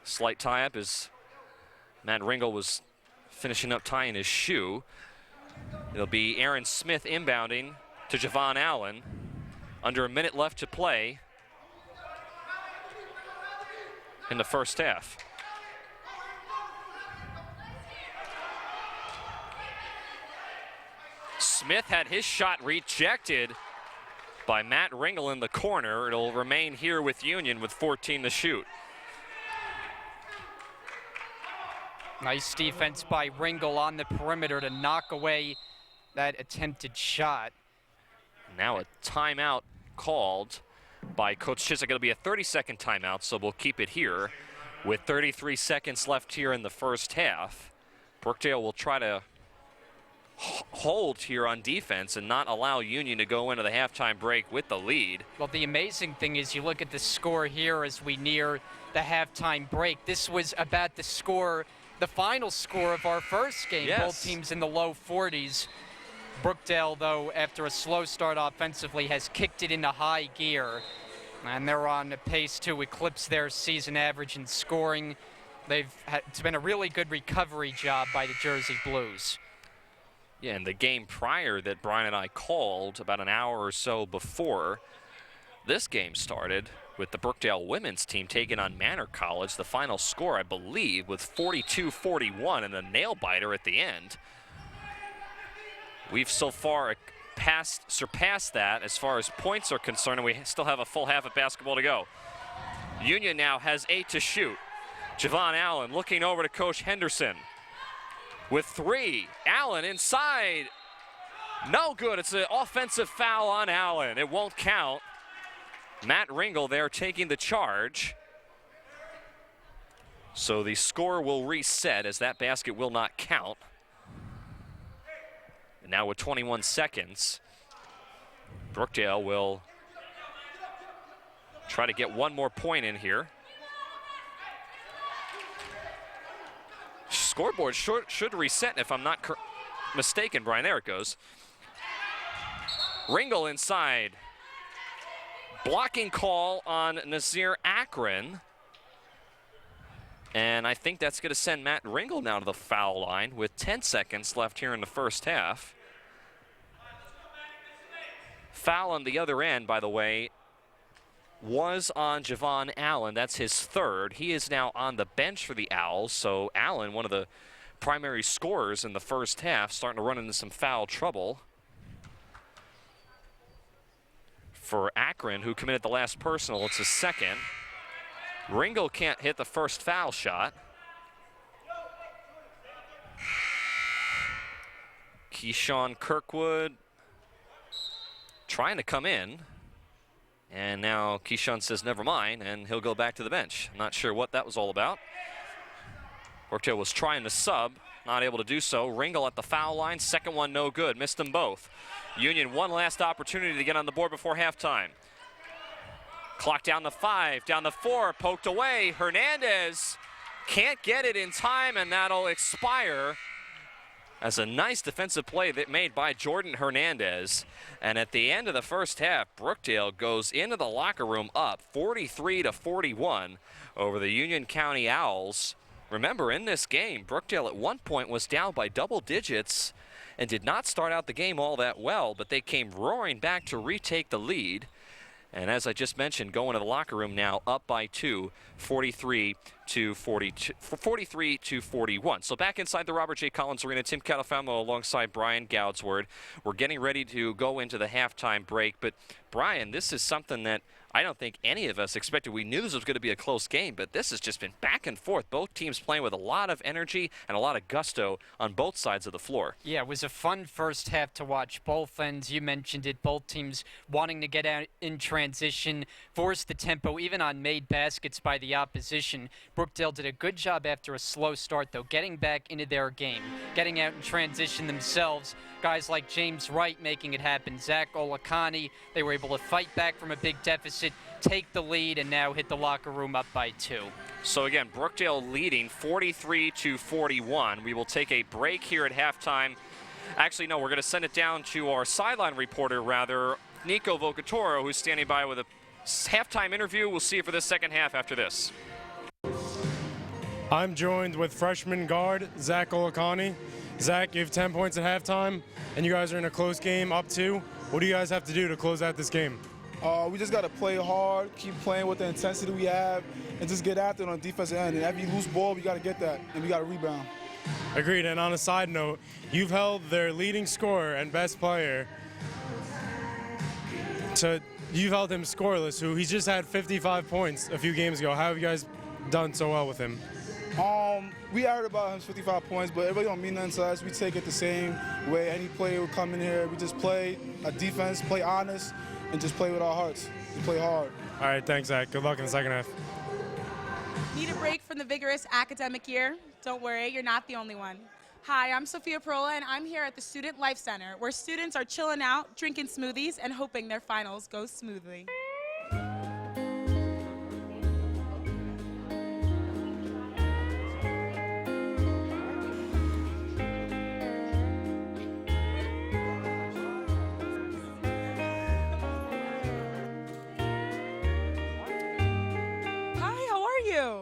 Slight tie-up as Matt Ringel was finishing up tying his shoe. It'll be Aaron Smith inbounding to Javon Allen. Under a minute left to play in the first half. Smith had his shot rejected by Matt Ringel in the corner. It'll remain here with Union with 14 to shoot. Nice defense by Ringel on the perimeter to knock away that attempted shot. Now a timeout called by Coach Chiswick. It'll be a 30-second timeout, so we'll keep it here with 33 seconds left here in the first half. Brookdale will try to hold here on defense and not allow Union to go into the halftime break with the lead. Well, the amazing thing is you look at the score here as we near the halftime break. This was about the score, the final score of our first game. Yes. Both teams in the low 40s. Brookdale, though, after a slow start offensively, has kicked it into high gear. And they're on a pace to eclipse their season average in scoring. It's been a really good recovery job by the Jersey Blues. Yeah, and the game prior that Brian and I called about an hour or so before this game started with the Brookdale women's team taking on Manor College. The final score, I believe, was 42-41 and a nail-biter at the end. We've so far surpassed that as far as points are concerned, and we still have a full half of basketball to go. Union now has 8 to shoot. Javon Allen looking over to Coach Henderson with 3. Allen inside. No good. It's an offensive foul on Allen. It won't count. Matt Ringel there taking the charge. So the score will reset as that basket will not count. And now with 21 seconds, Brookdale will try to get one more point in here. Scoreboard should reset if I'm not mistaken, Brian. There it goes. Ringel inside. Blocking call on Nazir Akron. And I think that's going to send Matt Ringel now to the foul line with 10 seconds left here in the first half. Foul on the other end, by the way, was on Javon Allen. That's his 3rd. He is now on the bench for the Owls. So Allen, one of the primary scorers in the first half, starting to run into some foul trouble. For Akron, who committed the last personal, it's his 2nd. Ringel can't hit the first foul shot. Keyshawn Kirkwood trying to come in. And now Keyshawn says never mind, and he'll go back to the bench. I'm not sure what that was all about. Brookdale was trying to sub, not able to do so. Ringel at the foul line, 2nd one no good, missed them both. Union one last opportunity to get on the board before halftime. Clock down to 5, down to 4, poked away. Hernandez can't get it in time, and that'll expire as a nice defensive play that made by Jordan Hernandez. And at the end of the first half, Brookdale goes into the locker room up 43-41 over the Union County Owls. Remember, in this game, Brookdale at one point was down by double digits and did not start out the game all that well, but they came roaring back to retake the lead. And as I just mentioned, going to the locker room now, up by 2, 43-41. So back inside the Robert J. Collins Arena, Tim Catalfamo alongside Brian Goudsword. We're getting ready to go into the halftime break. But Brian, this is something that I don't think any of us expected. We knew this was going to be a close game, but this has just been back and forth. Both teams playing with a lot of energy and a lot of gusto on both sides of the floor. Yeah, it was a fun first half to watch. Both ends, you mentioned it, both teams wanting to get out in transition, force the tempo, even on made baskets by the opposition. Brookdale did a good job after a slow start, though, getting back into their game, getting out in transition themselves. Guys like James Wright making it happen. Zach Olakani, they were able to fight back from a big deficit, take the lead, and now hit the locker room up by 2. So again, Brookdale leading 43-41. We will take a break here at halftime. Actually, no, we're going to send it down to our sideline reporter, Nico Vocatoro, who's standing by with a halftime interview. We'll see you for the second half after this. I'm joined with freshman guard Zach Olakani. Zach, you have 10 points at halftime, and you guys are in a close game, up 2. What do you guys have to do to close out this game? We just got to play hard, keep playing with the intensity we have, and just get after it on the defensive end. And every loose ball, we got to get that, and we got to rebound. Agreed. And on a side note, you've held their leading scorer and best player you've held him scoreless, he's just had 55 points a few games ago. How have you guys done so well with him? We heard about him 55 points, but everybody don't mean nothing to us. We take it the same way any player would come in here. We just play a defense, play honest, and just play with our hearts. We play hard. All right, thanks, Zach. Good luck in the second half. Need a break from the vigorous academic year? Don't worry, you're not the only one. Hi, I'm Sophia Perola, and I'm here at the Student Life Center, where students are chilling out, drinking smoothies, and hoping their finals go smoothly.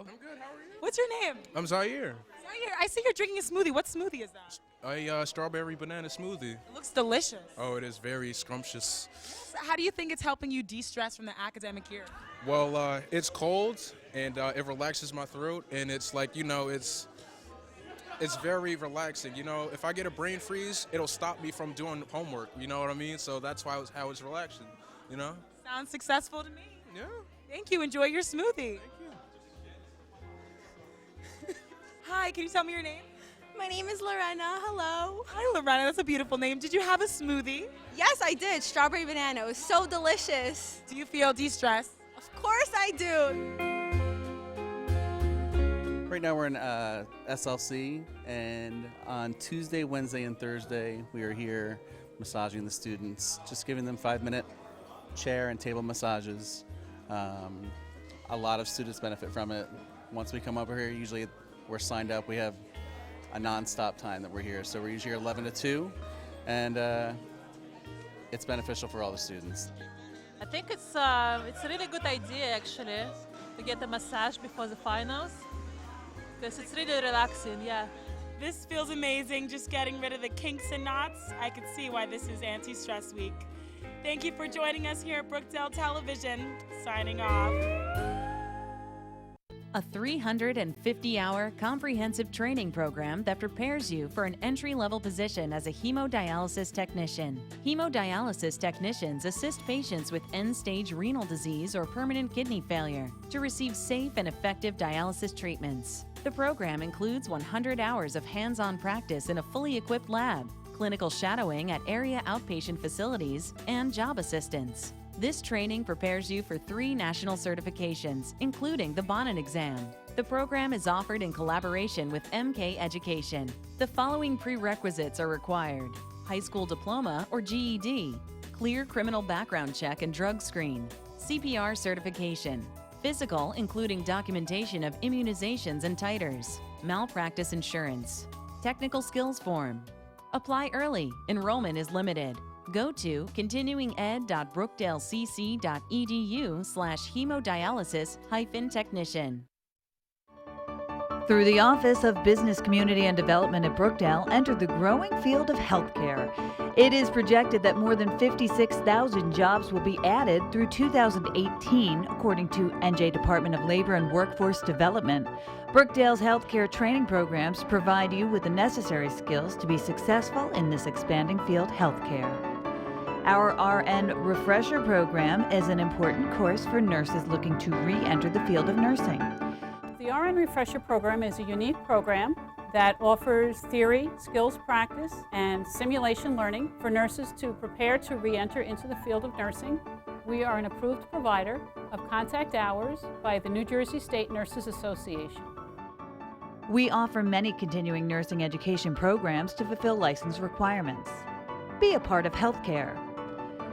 I'm good. How are you? What's your name? I'm Zaire. Zaire, I see you're drinking a smoothie. What smoothie is that? A strawberry banana smoothie. It looks delicious. Oh, it is very scrumptious. How do you think it's helping you de-stress from the academic year? Well, it's cold and it relaxes my throat, and it's like, it's very relaxing. If I get a brain freeze, it'll stop me from doing homework. You know what I mean? So that's why how it's relaxing. Sounds successful to me. Yeah. Thank you. Enjoy your smoothie. Thank you. Hi, can you tell me your name? My name is Lorena. Hello. Hi, Lorena. That's a beautiful name. Did you have a smoothie? Yes, I did. Strawberry banana. It was so delicious. Do you feel de-stressed? Of course I do. Right now we're in SLC, and on Tuesday, Wednesday, and Thursday we are here massaging the students, just giving them 5-minute chair and table massages. A lot of students benefit from it. Once we come over here, usually we're signed up. We have a non-stop time that we're here. So we're usually here 11 to 2, and it's beneficial for all the students. I think it's a really good idea, actually, to get a massage before the finals, because it's really relaxing, yeah. This feels amazing, just getting rid of the kinks and knots. I can see why this is Anti-Stress Week. Thank you for joining us here at Brookdale Television. Signing off. A 350-hour comprehensive training program that prepares you for an entry-level position as a hemodialysis technician. Hemodialysis technicians assist patients with end-stage renal disease or permanent kidney failure to receive safe and effective dialysis treatments. The program includes 100 hours of hands-on practice in a fully equipped lab, clinical shadowing at area outpatient facilities, and job assistance. This training prepares you for 3 national certifications, including the Bonnet exam. The program is offered in collaboration with MK Education. The following prerequisites are required: high school diploma or GED, clear criminal background check and drug screen, CPR certification, physical including documentation of immunizations and titers, malpractice insurance, technical skills form. Apply early. Enrollment is limited. Go to continuinged.brookdalecc.edu/hemodialysis-technician. Through the Office of Business, Community and Development at Brookdale entered the growing field of healthcare. It is projected that more than 56,000 jobs will be added through 2018, according to NJ Department of Labor and Workforce Development. Brookdale's healthcare training programs provide you with the necessary skills to be successful in this expanding field, healthcare. Our RN Refresher Program is an important course for nurses looking to re-enter the field of nursing. The RN Refresher Program is a unique program that offers theory, skills practice, and simulation learning for nurses to prepare to re-enter into the field of nursing. We are an approved provider of contact hours by the New Jersey State Nurses Association. We offer many continuing nursing education programs to fulfill license requirements. Be a part of healthcare.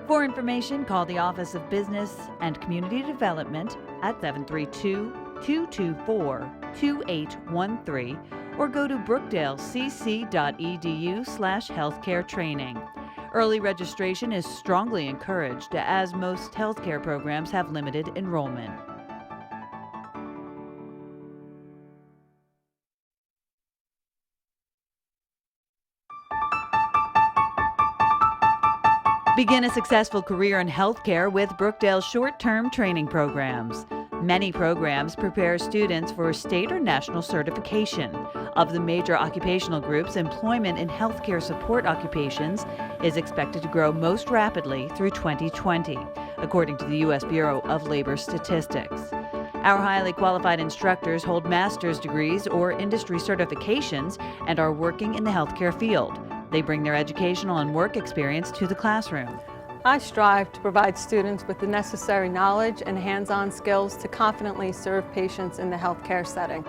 For information, call the Office of Business and Community Development at 732-224-2813 or go to brookdalecc.edu/healthcare training. Early registration is strongly encouraged as most healthcare programs have limited enrollment. Begin a successful career in healthcare with Brookdale's short-term training programs. Many programs prepare students for state or national certification. Of the major occupational groups, employment in healthcare support occupations is expected to grow most rapidly through 2020, according to the U.S. Bureau of Labor Statistics. Our highly qualified instructors hold master's degrees or industry certifications and are working in the healthcare field. They bring their educational and work experience to the classroom. I strive to provide students with the necessary knowledge and hands-on skills to confidently serve patients in the healthcare setting.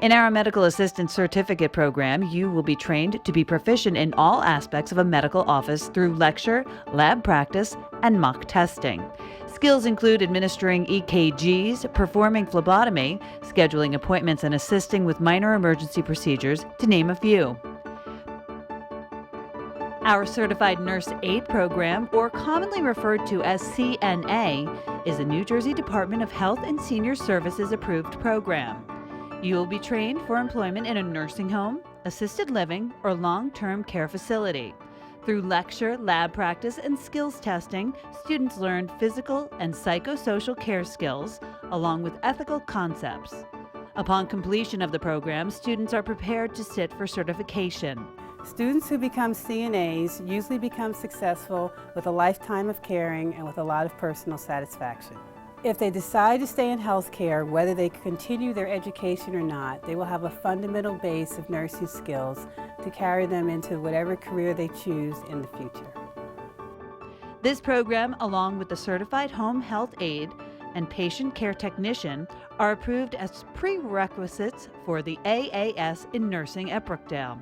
In our Medical Assistant Certificate program, you will be trained to be proficient in all aspects of a medical office through lecture, lab practice, and mock testing. Skills include administering EKGs, performing phlebotomy, scheduling appointments, and assisting with minor emergency procedures, to name a few. Our Certified Nurse Aide program, or commonly referred to as CNA, is a New Jersey Department of Health and Senior Services approved program. You will be trained for employment in a nursing home, assisted living, or long-term care facility. Through lecture, lab practice, and skills testing, students learn physical and psychosocial care skills, along with ethical concepts. Upon completion of the program, students are prepared to sit for certification. Students who become CNAs usually become successful with a lifetime of caring and with a lot of personal satisfaction. If they decide to stay in healthcare, whether they continue their education or not, they will have a fundamental base of nursing skills to carry them into whatever career they choose in the future. This program, along with the Certified Home Health Aide and Patient Care Technician, are approved as prerequisites for the AAS in nursing at Brookdale.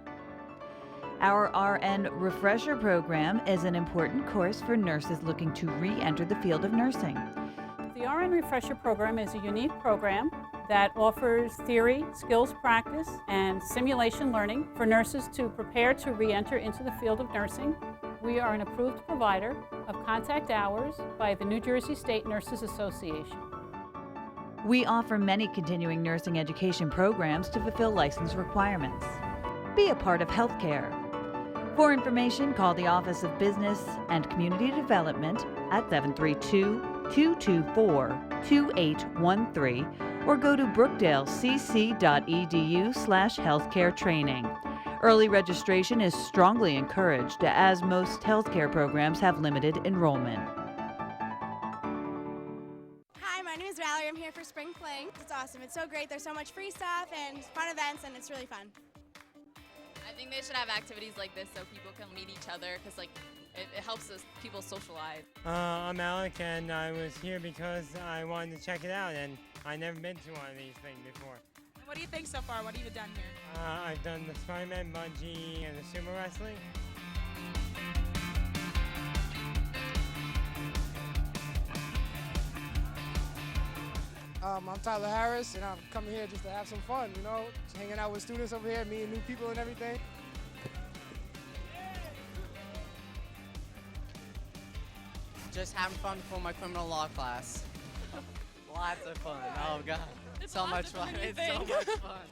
Our RN Refresher Program is an important course for nurses looking to re-enter the field of nursing. The RN Refresher Program is a unique program that offers theory, skills practice, and simulation learning for nurses to prepare to re-enter into the field of nursing. We are an approved provider of contact hours by the New Jersey State Nurses Association. We offer many continuing nursing education programs to fulfill license requirements. Be a part of healthcare. For information, call the Office of Business and Community Development at 732-224-2813 or go to brookdalecc.edu/healthcare training. Early registration is strongly encouraged as most healthcare programs have limited enrollment. Hi, my name is Valerie. I'm here for Spring Fling. It's awesome. It's so great. There's so much free stuff and fun events, and it's really fun. I think they should have activities like this so people can meet each other because it helps people socialize. I'm Alec, and I was here because I wanted to check it out, and I've never been to one of these things before. What do you think so far? What have you done here? I've done the Spider-Man, bungee, and the sumo wrestling. I'm Tyler Harris, and I'm coming here just to have some fun, you know, just hanging out with students over here, meeting new people and everything. Just having fun for my criminal law class. Lots of fun. Oh God, It's so much awesome fun. when you It's so think. much fun.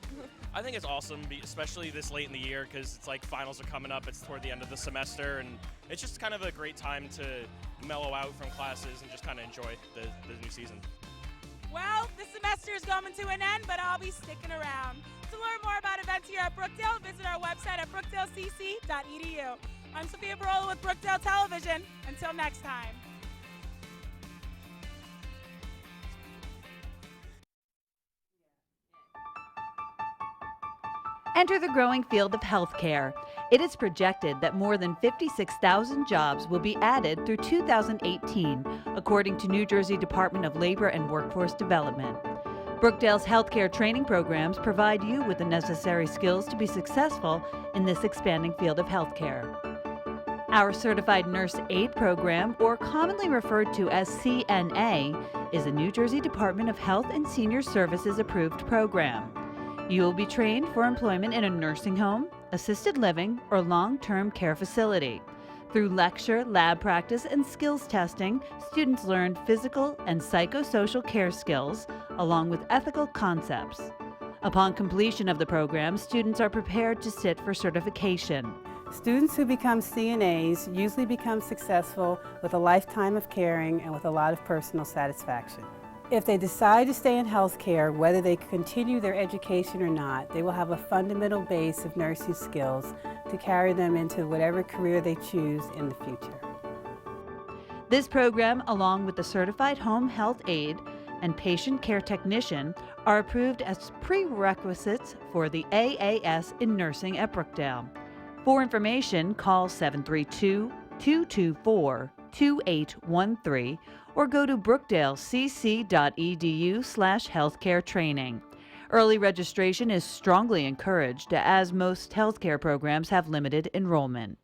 I think it's awesome, especially this late in the year, because it's like finals are coming up. It's toward the end of the semester, and it's just kind of a great time to mellow out from classes and just kind of enjoy the new season. Well, the semester is coming to an end, but I'll be sticking around. To learn more about events here at Brookdale, visit our website at brookdalecc.edu. I'm Sophia Barola with Brookdale Television. Until next time. Enter the growing field of healthcare. It is projected that more than 56,000 jobs will be added through 2018, according to New Jersey Department of Labor and Workforce Development. Brookdale's healthcare training programs provide you with the necessary skills to be successful in this expanding field of healthcare. Our Certified Nurse Aide program, or commonly referred to as CNA, is a New Jersey Department of Health and Senior Services approved program. You will be trained for employment in a nursing home, assisted living, or long-term care facility. Through lecture, lab practice, and skills testing, students learn physical and psychosocial care skills, along with ethical concepts. Upon completion of the program, students are prepared to sit for certification. Students who become CNAs usually become successful with a lifetime of caring and with a lot of personal satisfaction. If they decide to stay in healthcare, whether they continue their education or not, they will have a fundamental base of nursing skills to carry them into whatever career they choose in the future. This program, along with the Certified Home Health Aide and Patient Care Technician, are approved as prerequisites for the AAS in nursing at Brookdale. For information, call 732-224-2813 or go to brookdalecc.edu/healthcare training. Early registration is strongly encouraged as most healthcare programs have limited enrollment.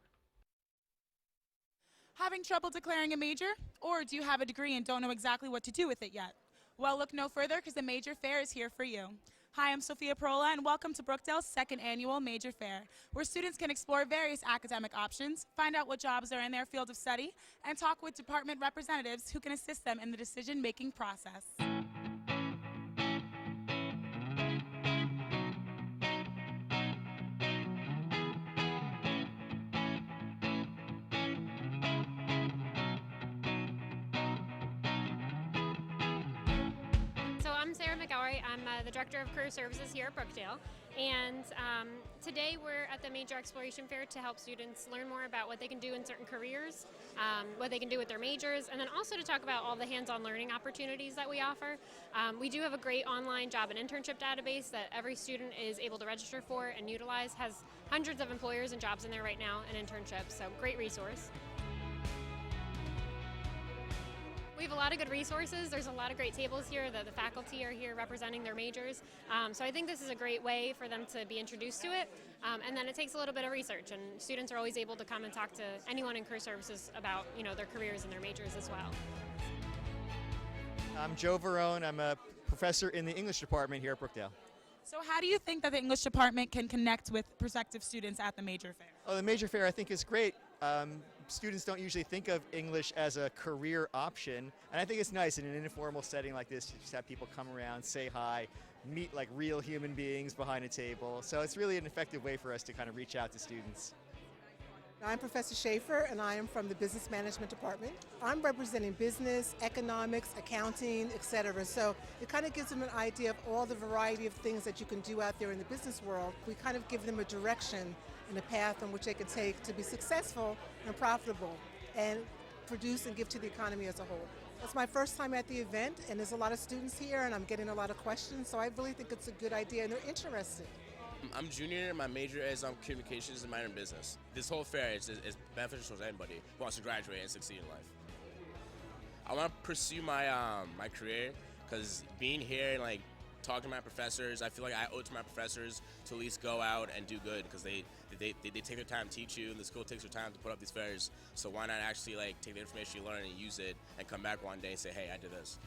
Having trouble declaring a major? Or do you have a degree and don't know exactly what to do with it yet? Well, look no further because the Major Fair is here for you. Hi, I'm Sophia Barola, and welcome to Brookdale's second annual Major Fair, where students can explore various academic options, find out what jobs are in their field of study, and talk with department representatives who can assist them in the decision-making process. Sarah McElroy. I'm the Director of Career Services here at Brookdale. And today we're at the Major Exploration Fair to help students learn more about what they can do in certain careers, what they can do with their majors, and then also to talk about all the hands-on learning opportunities that we offer. We do have a great online job and internship database that every student is able to register for and utilize. Has hundreds of employers and jobs in there right now and internships, so great resource. We have a lot of good resources. There's a lot of great tables here. The faculty are here representing their majors. So I think this is a great way for them to be introduced to it. And then it takes a little bit of research, and students are always able to come and talk to anyone in career services about their careers and their majors as well. I'm Joe Verone. I'm a professor in the English department here at Brookdale. So how do you think that the English department can connect with prospective students at the major fair? Oh, the major fair I think is great. Students don't usually think of English as a career option, and I think it's nice in an informal setting like this to just have people come around, say hi, meet like real human beings behind a table. So it's really an effective way for us to kind of reach out to students. I'm Professor Schaefer, and I am from the Business Management Department. I'm representing business, economics, accounting, etc. So it kind of gives them an idea of all the variety of things that you can do out there in the business world. We kind of give them a direction and a path on which they can take to be successful and profitable and produce and give to the economy as a whole. It's my first time at the event, and there's a lot of students here, and I'm getting a lot of questions, so I really think it's a good idea, and they're interested. I'm junior, my major is communications and minor in business. This whole fair is beneficial to anybody who wants to graduate and succeed in life. I want to pursue my my career, because being here and like talking to my professors, I feel like I owe it to my professors to at least go out and do good, because they take their time to teach you, and the school takes their time to put up these fairs. So why not actually like take the information you learn and use it and come back one day and say, hey, I did this.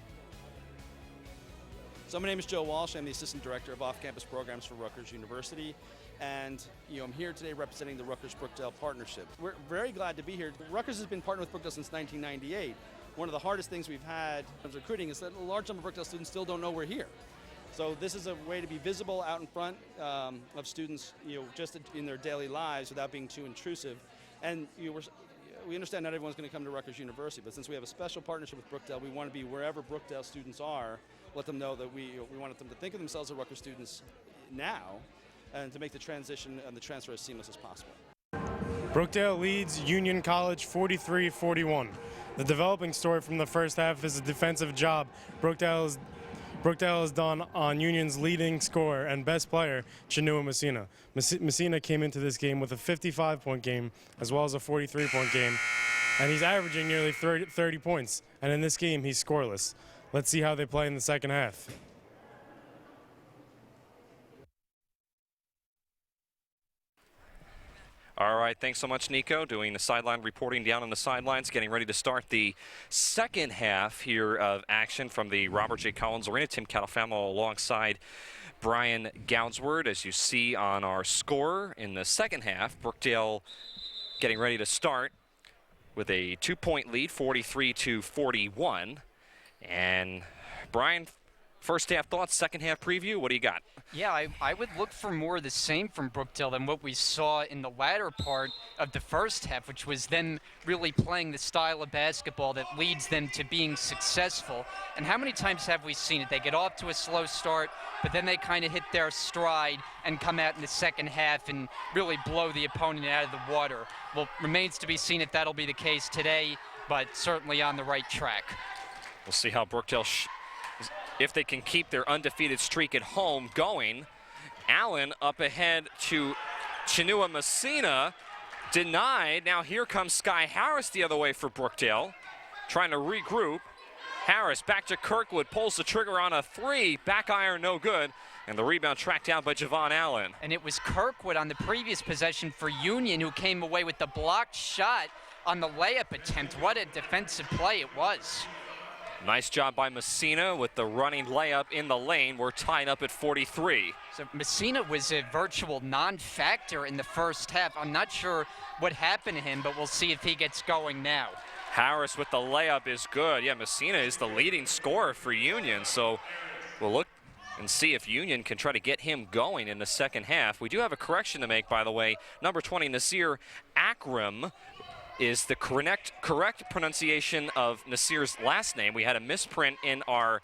So my name is Joe Walsh. I'm the Assistant Director of Off-Campus Programs for Rutgers University, and I'm here today representing the Rutgers-Brookdale Partnership. We're very glad to be here. Rutgers has been partnered with Brookdale since 1998. One of the hardest things we've had in terms of recruiting is that a large number of Brookdale students still don't know we're here. So this is a way to be visible out in front of students, just in their daily lives without being too intrusive. And we understand not everyone's going to come to Rutgers University, but since we have a special partnership with Brookdale, we want to be wherever Brookdale students are, let them know that we wanted them to think of themselves as Rutgers students now, and to make the transition and the transfer as seamless as possible. Brookdale leads Union College 43-41. The developing story from the first half is a defensive job Brookdale has done on Union's leading scorer and best player, Chinua Messina. Messina came into this game with a 55-point game as well as a 43-point game, and he's averaging nearly 30 points. And in this game, he's scoreless. Let's see how they play in the second half. All right, thanks so much, Nico, doing the sideline reporting down on the sidelines, getting ready to start the second half here of action from the Robert J. Collins Arena. Tim Catalfamo alongside Brian Goudsward, as you see on our score in the second half. Brookdale getting ready to start with a 2-point lead, 43-41. And Brian, first half thoughts, second half preview, what do you got? Yeah, I would look for more of the same from Brookdale than what we saw in the latter part of the first half, which was them really playing the style of basketball that leads them to being successful. And how many times have we seen it? They get off to a slow start, but then they kind of hit their stride and come out in the second half and really blow the opponent out of the water. Well, remains to be seen if that'll be the case today, but certainly on the right track. We'll see how Brookdale, if they can keep their undefeated streak at home going. Allen up ahead to Chinua Messina, denied. Now here comes Sky Harris the other way for Brookdale, trying to regroup. Harris back to Kirkwood, pulls the trigger on a three, back iron no good, and the rebound tracked down by Javon Allen. And it was Kirkwood on the previous possession for Union who came away with the blocked shot on the layup attempt. What a defensive play it was. Nice job by Messina with the running layup in the lane. We're tied up at 43. So Messina was a virtual non-factor in the first half. I'm not sure what happened to him, but we'll see if he gets going now. Harris with the layup is good. Yeah, Messina is the leading scorer for Union, so we'll look and see if Union can try to get him going in the second half. We do have a correction to make, by the way. Number 20, Nasir Akram, is the correct pronunciation of Nasir's last name. We had a misprint in our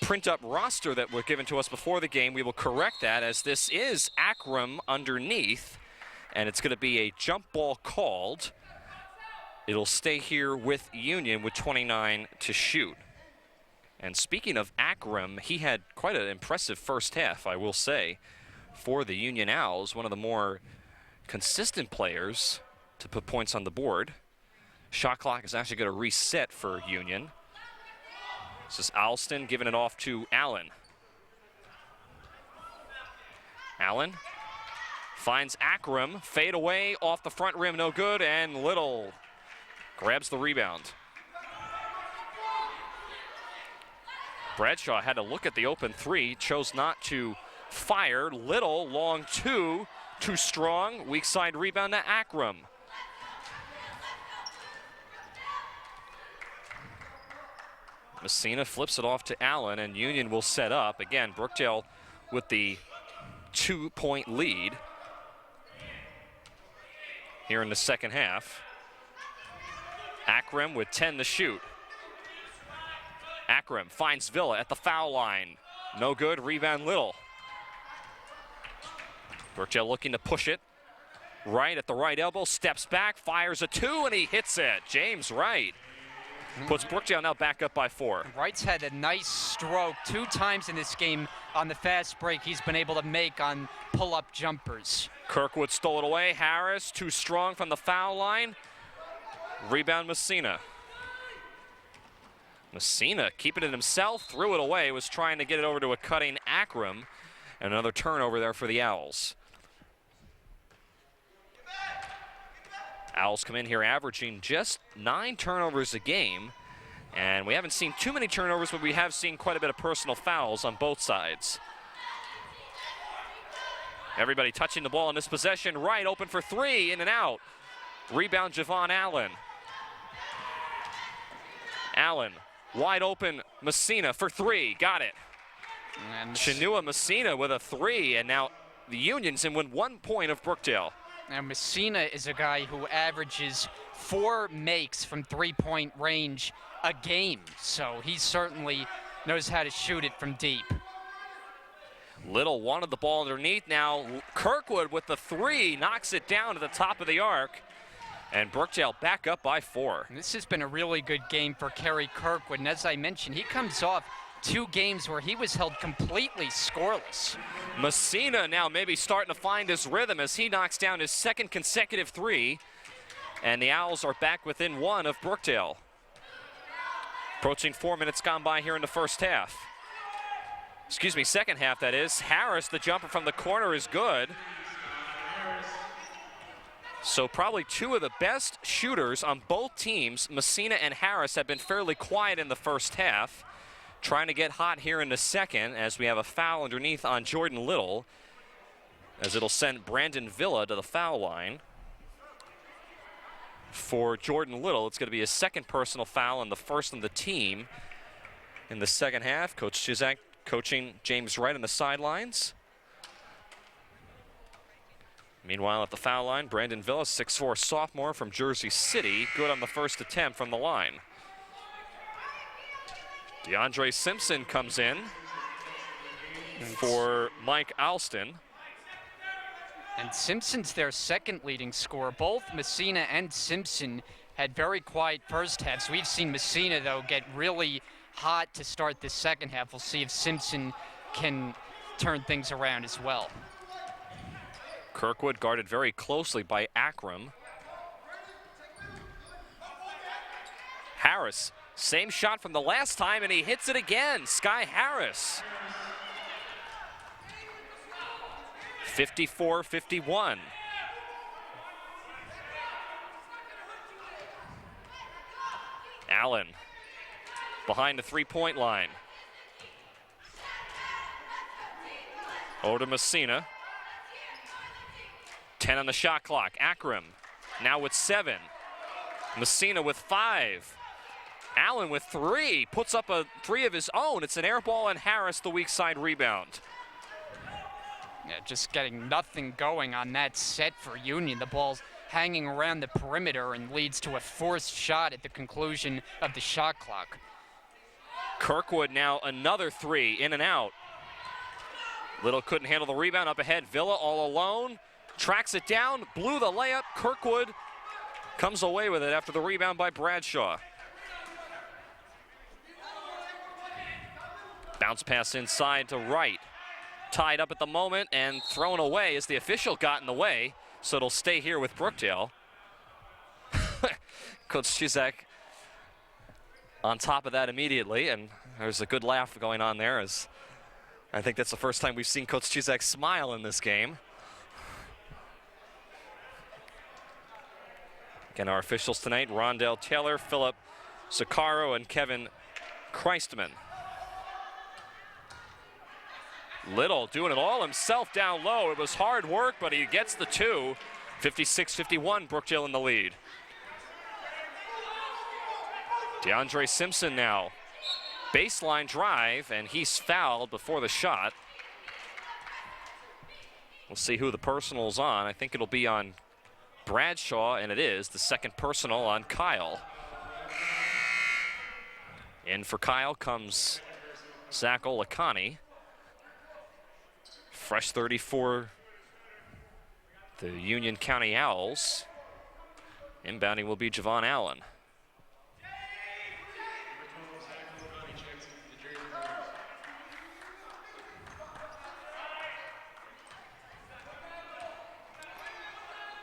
print-up roster that were given to us before the game. We will correct that, as this is Akram underneath, and it's going to be a jump ball called. It'll stay here with Union with 29 to shoot. And speaking of Akram, he had quite an impressive first half, I will say, for the Union Owls, one of the more consistent players to put points on the board. Shot clock is actually going to reset for Union. This is Alston giving it off to Allen. Allen finds Akram, fade away off the front rim, no good, and Little grabs the rebound. Bradshaw had to look at the open three, chose not to fire. Little, long two, too strong. Weak side rebound to Akram. Messina flips it off to Allen, and Union will set up. Again, Brookdale with the 2-point lead here in the second half. Akram with 10 to shoot. Akram finds Villa at the foul line. No good, rebound Little. Brookdale looking to push it. Wright at the right elbow, steps back, fires a two, and he hits it. James Wright puts Brookdale now back up by 4. Wright's had a nice stroke 2 times in this game on the fast break he's been able to make on pull-up jumpers. Kirkwood stole it away. Harris, too strong from the foul line. Rebound Messina. Messina keeping it himself, threw it away, was trying to get it over to a cutting Akram. And another turnover there for the Owls. Owls come in here averaging just 9 turnovers a game. And we haven't seen too many turnovers, but we have seen quite a bit of personal fouls on both sides. Everybody touching the ball in this possession. Wright open for 3, in and out. Rebound Javon Allen. Allen, wide open, Messina for 3, got it. And Chinua Messina with a 3, and now the Union's in with 1 point of Brookdale. Now Messina is a guy who averages 4 makes from 3-point range a game, so he certainly knows how to shoot it from deep. Little wanted the ball underneath. Now Kirkwood with the 3 knocks it down to the top of the arc. And Brookdale back up by 4. And this has been a really good game for Kerry Kirkwood. And as I mentioned, he comes off 2 games where he was held completely scoreless. Messina now maybe starting to find his rhythm as he knocks down his 2nd consecutive 3. And the Owls are back within 1 of Brookdale. Approaching 4 minutes gone by here in the first half. Excuse me, second half that is. Harris, the jumper from the corner, is good. So probably 2 of the best shooters on both teams, Messina and Harris, have been fairly quiet in the first half. Trying to get hot here in the second as we have a foul underneath on Jordan Little, as it'll send Brandon Villa to the foul line. For Jordan Little, it's going to be his 2nd personal foul and the 1st on the team in the second half. Coach Chizak coaching James Wright on the sidelines. Meanwhile, at the foul line, Brandon Villa, 6'4" sophomore from Jersey City, good on the first attempt from the line. DeAndre Simpson comes in for Mike Alston. And Simpson's their 2nd leading scorer. Both Messina and Simpson had very quiet first halves. We've seen Messina, though, get really hot to start the second half. We'll see if Simpson can turn things around as well. Kirkwood guarded very closely by Akram. Harris, same shot from the last time, and he hits it again. Sky Harris. 54-51. Allen behind the 3-point line. Over to Messina. 10 on the shot clock. Akram now with 7. Messina with 5. Allen with 3. Puts up a 3 of his own. It's an air ball, and Harris the weak side rebound. Yeah, just getting nothing going on that set for Union. The ball's hanging around the perimeter and leads to a forced shot at the conclusion of the shot clock. Kirkwood now another three, in and out. Little couldn't handle the rebound. Up ahead, Villa all alone. Tracks it down, blew the layup. Kirkwood comes away with it after the rebound by Bradshaw. Bounce pass inside to Wright. Tied up at the moment and thrown away as the official got in the way, so it'll stay here with Brookdale. Coach Chizek on top of that immediately, and there's a good laugh going on there, as I think that's the first time we've seen Coach Chizek smile in this game. Again, our officials tonight, Rondell Taylor, Philip Sicaro, and Kevin Christman. Little doing it all himself down low. It was hard work, but he gets the two. 56-51, Brookdale in the lead. DeAndre Simpson now. Baseline drive, and he's fouled before the shot. We'll see who the personal's on. I think it'll be on Bradshaw, and it is. The second personal on Kyle. In for Kyle comes Zach Olakani. Fresh 30 for the Union County Owls. Inbounding will be Javon Allen.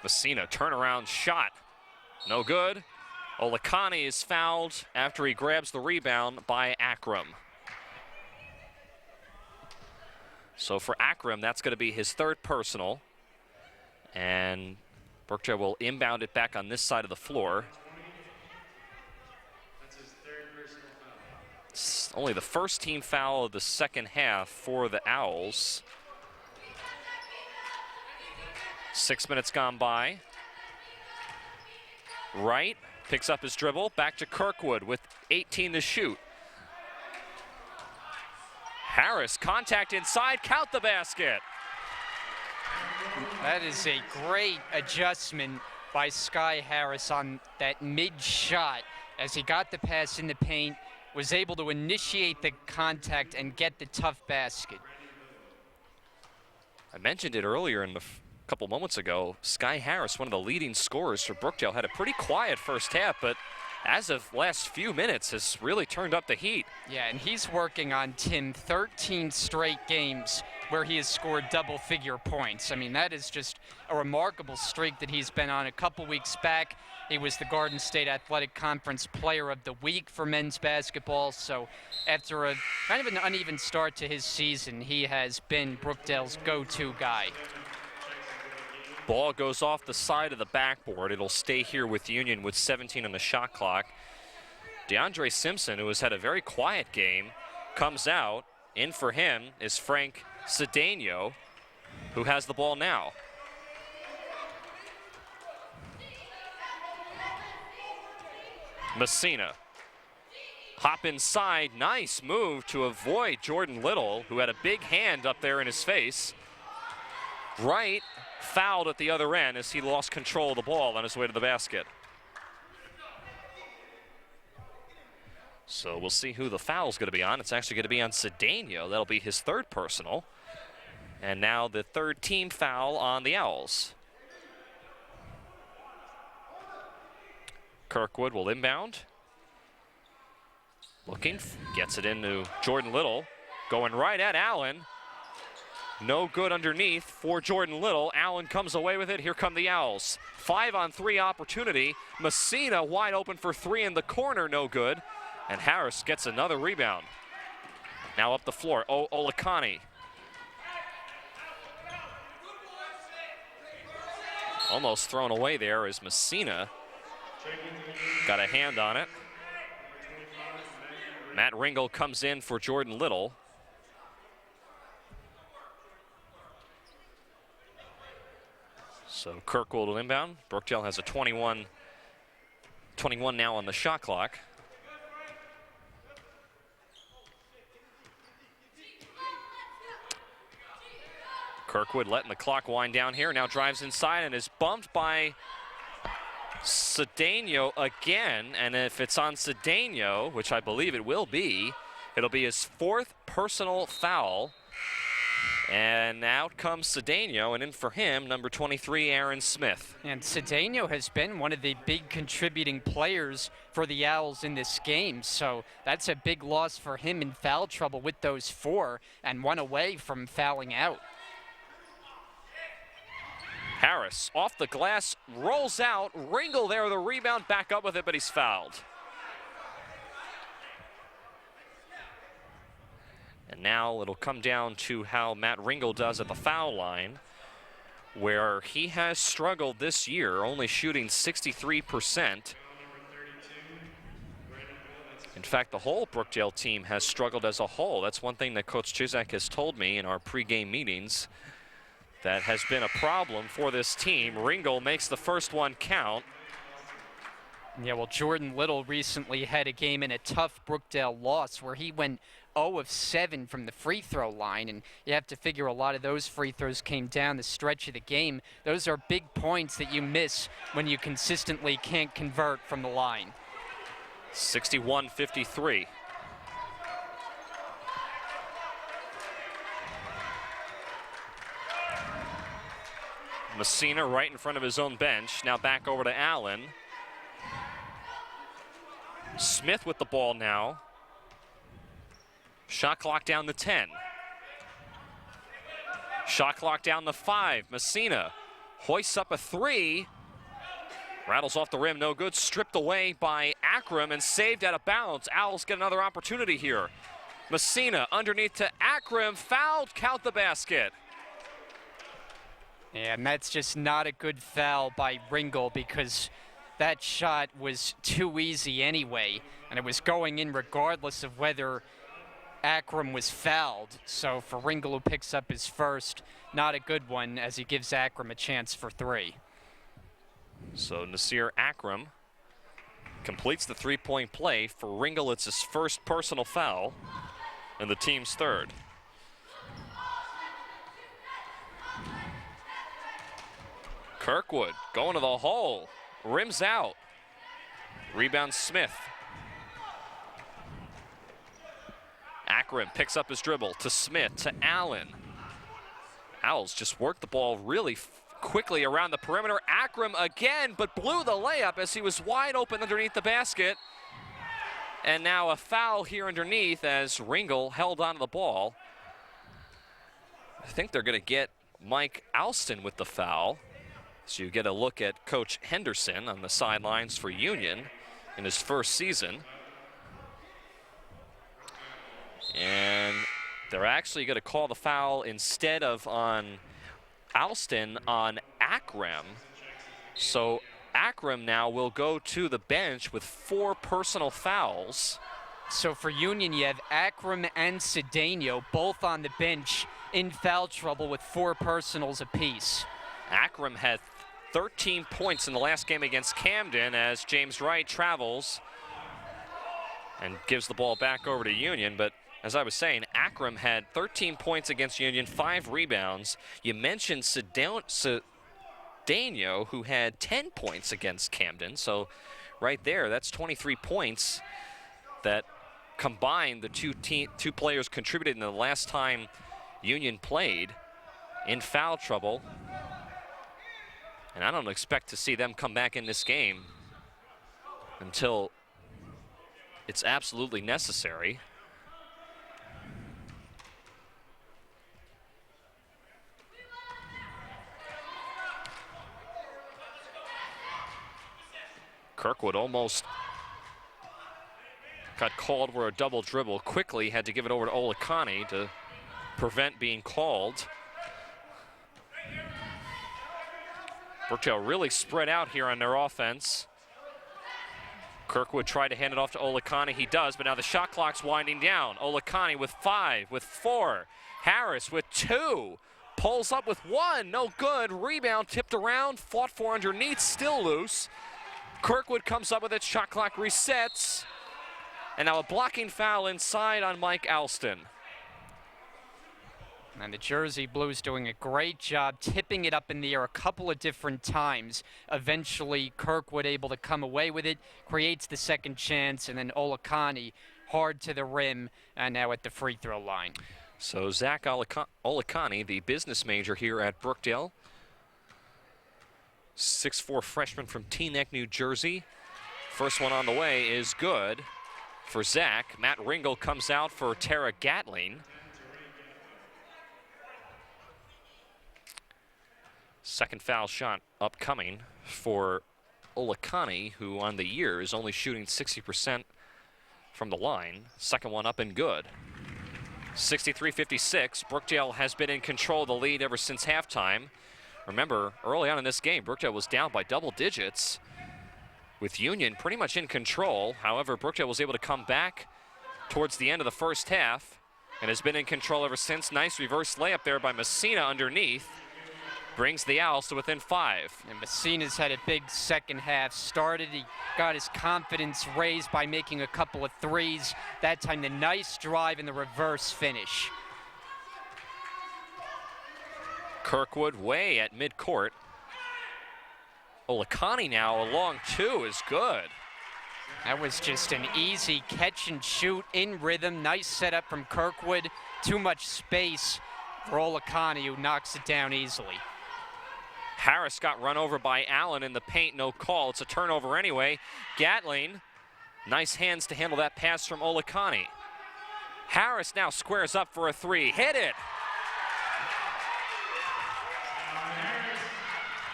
Messina, turnaround shot. No good. Olakani is fouled after he grabs the rebound by Akram. So for Akram, that's going to be his third personal. And Brookdale will inbound it back on this side of the floor. It's only the first team foul of the second half for the Owls. 6 minutes gone by. Wright picks up his dribble, back to Kirkwood with 18 to shoot. Harris, contact inside, count the basket. That is a great adjustment by Sky Harris on that mid-shot as he got the pass in the paint, was able to initiate the contact and get the tough basket. I mentioned it earlier in the couple moments ago. Sky Harris, one of the leading scorers for Brookdale, had a pretty quiet first half, but as of last few minutes has really turned up the heat. Yeah, and he's working on, Tim, 13 straight games where he has scored double-figure points. I mean, that is just a remarkable streak that he's been on. A couple weeks back, he was the Garden State Athletic Conference Player of the Week for men's basketball. So after a kind of an uneven start to his season, he has been Brookdale's go-to guy. Ball goes off the side of the backboard. It'll stay here with Union with 17 on the shot clock. DeAndre Simpson, who has had a very quiet game, comes out. In for him is Frank Cedeno, who has the ball now. Messina. Hop inside, nice move to avoid Jordan Little, who had a big hand up there in his face. Wright fouled at the other end as he lost control of the ball on his way to the basket. So we'll see who the foul's going to be on. It's actually going to be on Cedeno. That'll be his third personal. And now the third team foul on the Owls. Kirkwood will inbound. Looking, gets it into Jordan Little. Going right at Allen. No good underneath for Jordan Little. Allen comes away with it. Here come the Owls. 5-on-3 opportunity. Messina wide open for three in the corner. No good. And Harris gets another rebound. Now up the floor. Olakani. Almost thrown away there as Messina got a hand on it. Matt Ringel comes in for Jordan Little. So Kirkwood will inbound. Brookdale has a 21 now on the shot clock. Kirkwood letting the clock wind down here. Now drives inside and is bumped by Cedeno again. And if it's on Cedeno, which I believe it will be, It'll be his 4th personal foul. And out comes Cedeno, and in for him, number 23, Aaron Smith. And Cedeno has been one of the big contributing players for the Owls in this game, so that's a big loss for him in foul trouble with those 4, and 1 away from fouling out. Harris off the glass, rolls out. Ringel there with a rebound, back up with it, but he's fouled. And now it'll come down to how Matt Ringel does at the foul line, where he has struggled this year, only shooting 63%. In fact, the whole Brookdale team has struggled as a whole. That's one thing that Coach Chizak has told me in our pregame meetings. That has been a problem for this team. Ringel makes the first one count. Yeah, well, Jordan Little recently had a game in a tough Brookdale loss where he went 0 of 7 from the free throw line, and you have to figure a lot of those free throws came down the stretch of the game. Those are big points that you miss when you consistently can't convert from the line. 61-53. Messina right in front of his own bench. Now back over to Allen. Smith with the ball now. Shot clock down to 10. Shot clock down to 5. Messina hoists up a 3. Rattles off the rim, no good. Stripped away by Akram and saved out of bounds. Owls get another opportunity here. Messina underneath to Akram, fouled, count the basket. And that's just not a good foul by Ringel because that shot was too easy anyway, and it was going in regardless of whether Akram was fouled. So for Ringel, who picks up his first, not a good one as he gives Akram a chance for 3. So Nasir Akram completes the 3-point play. For Ringel, it's his first personal foul and the team's 3rd. Kirkwood going to the hole, rims out. Rebound Smith. Akram picks up his dribble to Smith, to Allen. Owls just worked the ball really quickly around the perimeter. Akram again, but blew the layup as he was wide open underneath the basket. And now a foul here underneath as Ringel held onto the ball. I think they're going to get Mike Alston with the foul. So you get a look at Coach Henderson on the sidelines for Union in his first season. And they're actually going to call the foul instead of on Alston on Akram. So Akram now will go to the bench with 4 personal fouls. So for Union, you have Akram and Cedeno both on the bench in foul trouble with 4 personals apiece. Akram had 13 points in the last game against Camden as James Wright travels and gives the ball back over to Union. But as I was saying, Akram had 13 points against Union, 5 rebounds. You mentioned Cedeno, who had 10 points against Camden. So right there, that's 23 points that combined the two players contributed in the last time Union played in foul trouble. And I don't expect to see them come back in this game until it's absolutely necessary. Kirkwood almost got called for a double dribble. Quickly had to give it over to Olakani to prevent being called. Brookdale really spread out here on their offense. Kirkwood tried to hand it off to Olakani. He does, but now the shot clock's winding down. Olakani with 5, with 4. Harris with 2. Pulls up with 1. No good. Rebound tipped around. Fought for underneath. Still loose. Kirkwood comes up with it. Shot clock resets. And now a blocking foul inside on Mike Alston. And the Jersey Blues doing a great job tipping it up in the air a couple of different times. Eventually, Kirkwood able to come away with it, creates the second chance, and then Olakani hard to the rim, and now at the free throw line. So Zach Olikani, the business major here at Brookdale, 6'4" freshman from Teaneck, New Jersey. First one on the way is good for Zach. Matt Ringel comes out for Tara Gatling. Second foul shot upcoming for Olikani, who on the year is only shooting 60% from the line. Second one up and good. 63-56. Brookdale has been in control of the lead ever since halftime. Remember, early on in this game, Brookdale was down by double digits with Union pretty much in control. However, Brookdale was able to come back towards the end of the first half and has been in control ever since. Nice reverse layup there by Messina underneath. Brings the Owls to within 5. And Messina's had a big second half. Started, he got his confidence raised by making a couple of threes. That time, the nice drive and the reverse finish. Kirkwood way at midcourt. Olikani now, a long two is good. That was just an easy catch and shoot in rhythm. Nice setup from Kirkwood. Too much space for Olikani, who knocks it down easily. Harris got run over by Allen in the paint, no call. It's a turnover anyway. Gatling, nice hands to handle that pass from Olikani. Harris now squares up for a three. Hit it!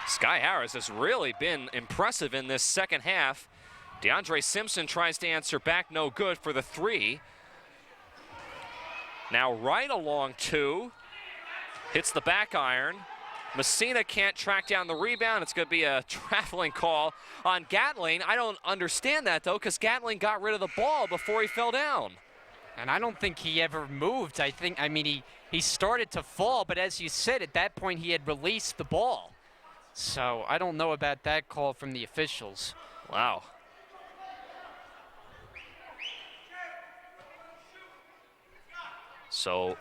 Sky Harris has really been impressive in this second half. DeAndre Simpson tries to answer back, no good for the three. Now right along two. Hits the back iron. Messina can't track down the rebound. It's going to be a traveling call on Gatling. I don't understand that, though, because Gatling got rid of the ball before he fell down. And I don't think he ever moved. I mean, he started to fall, but as you said, at that point he had released the ball. So I don't know about that call from the officials. Wow. So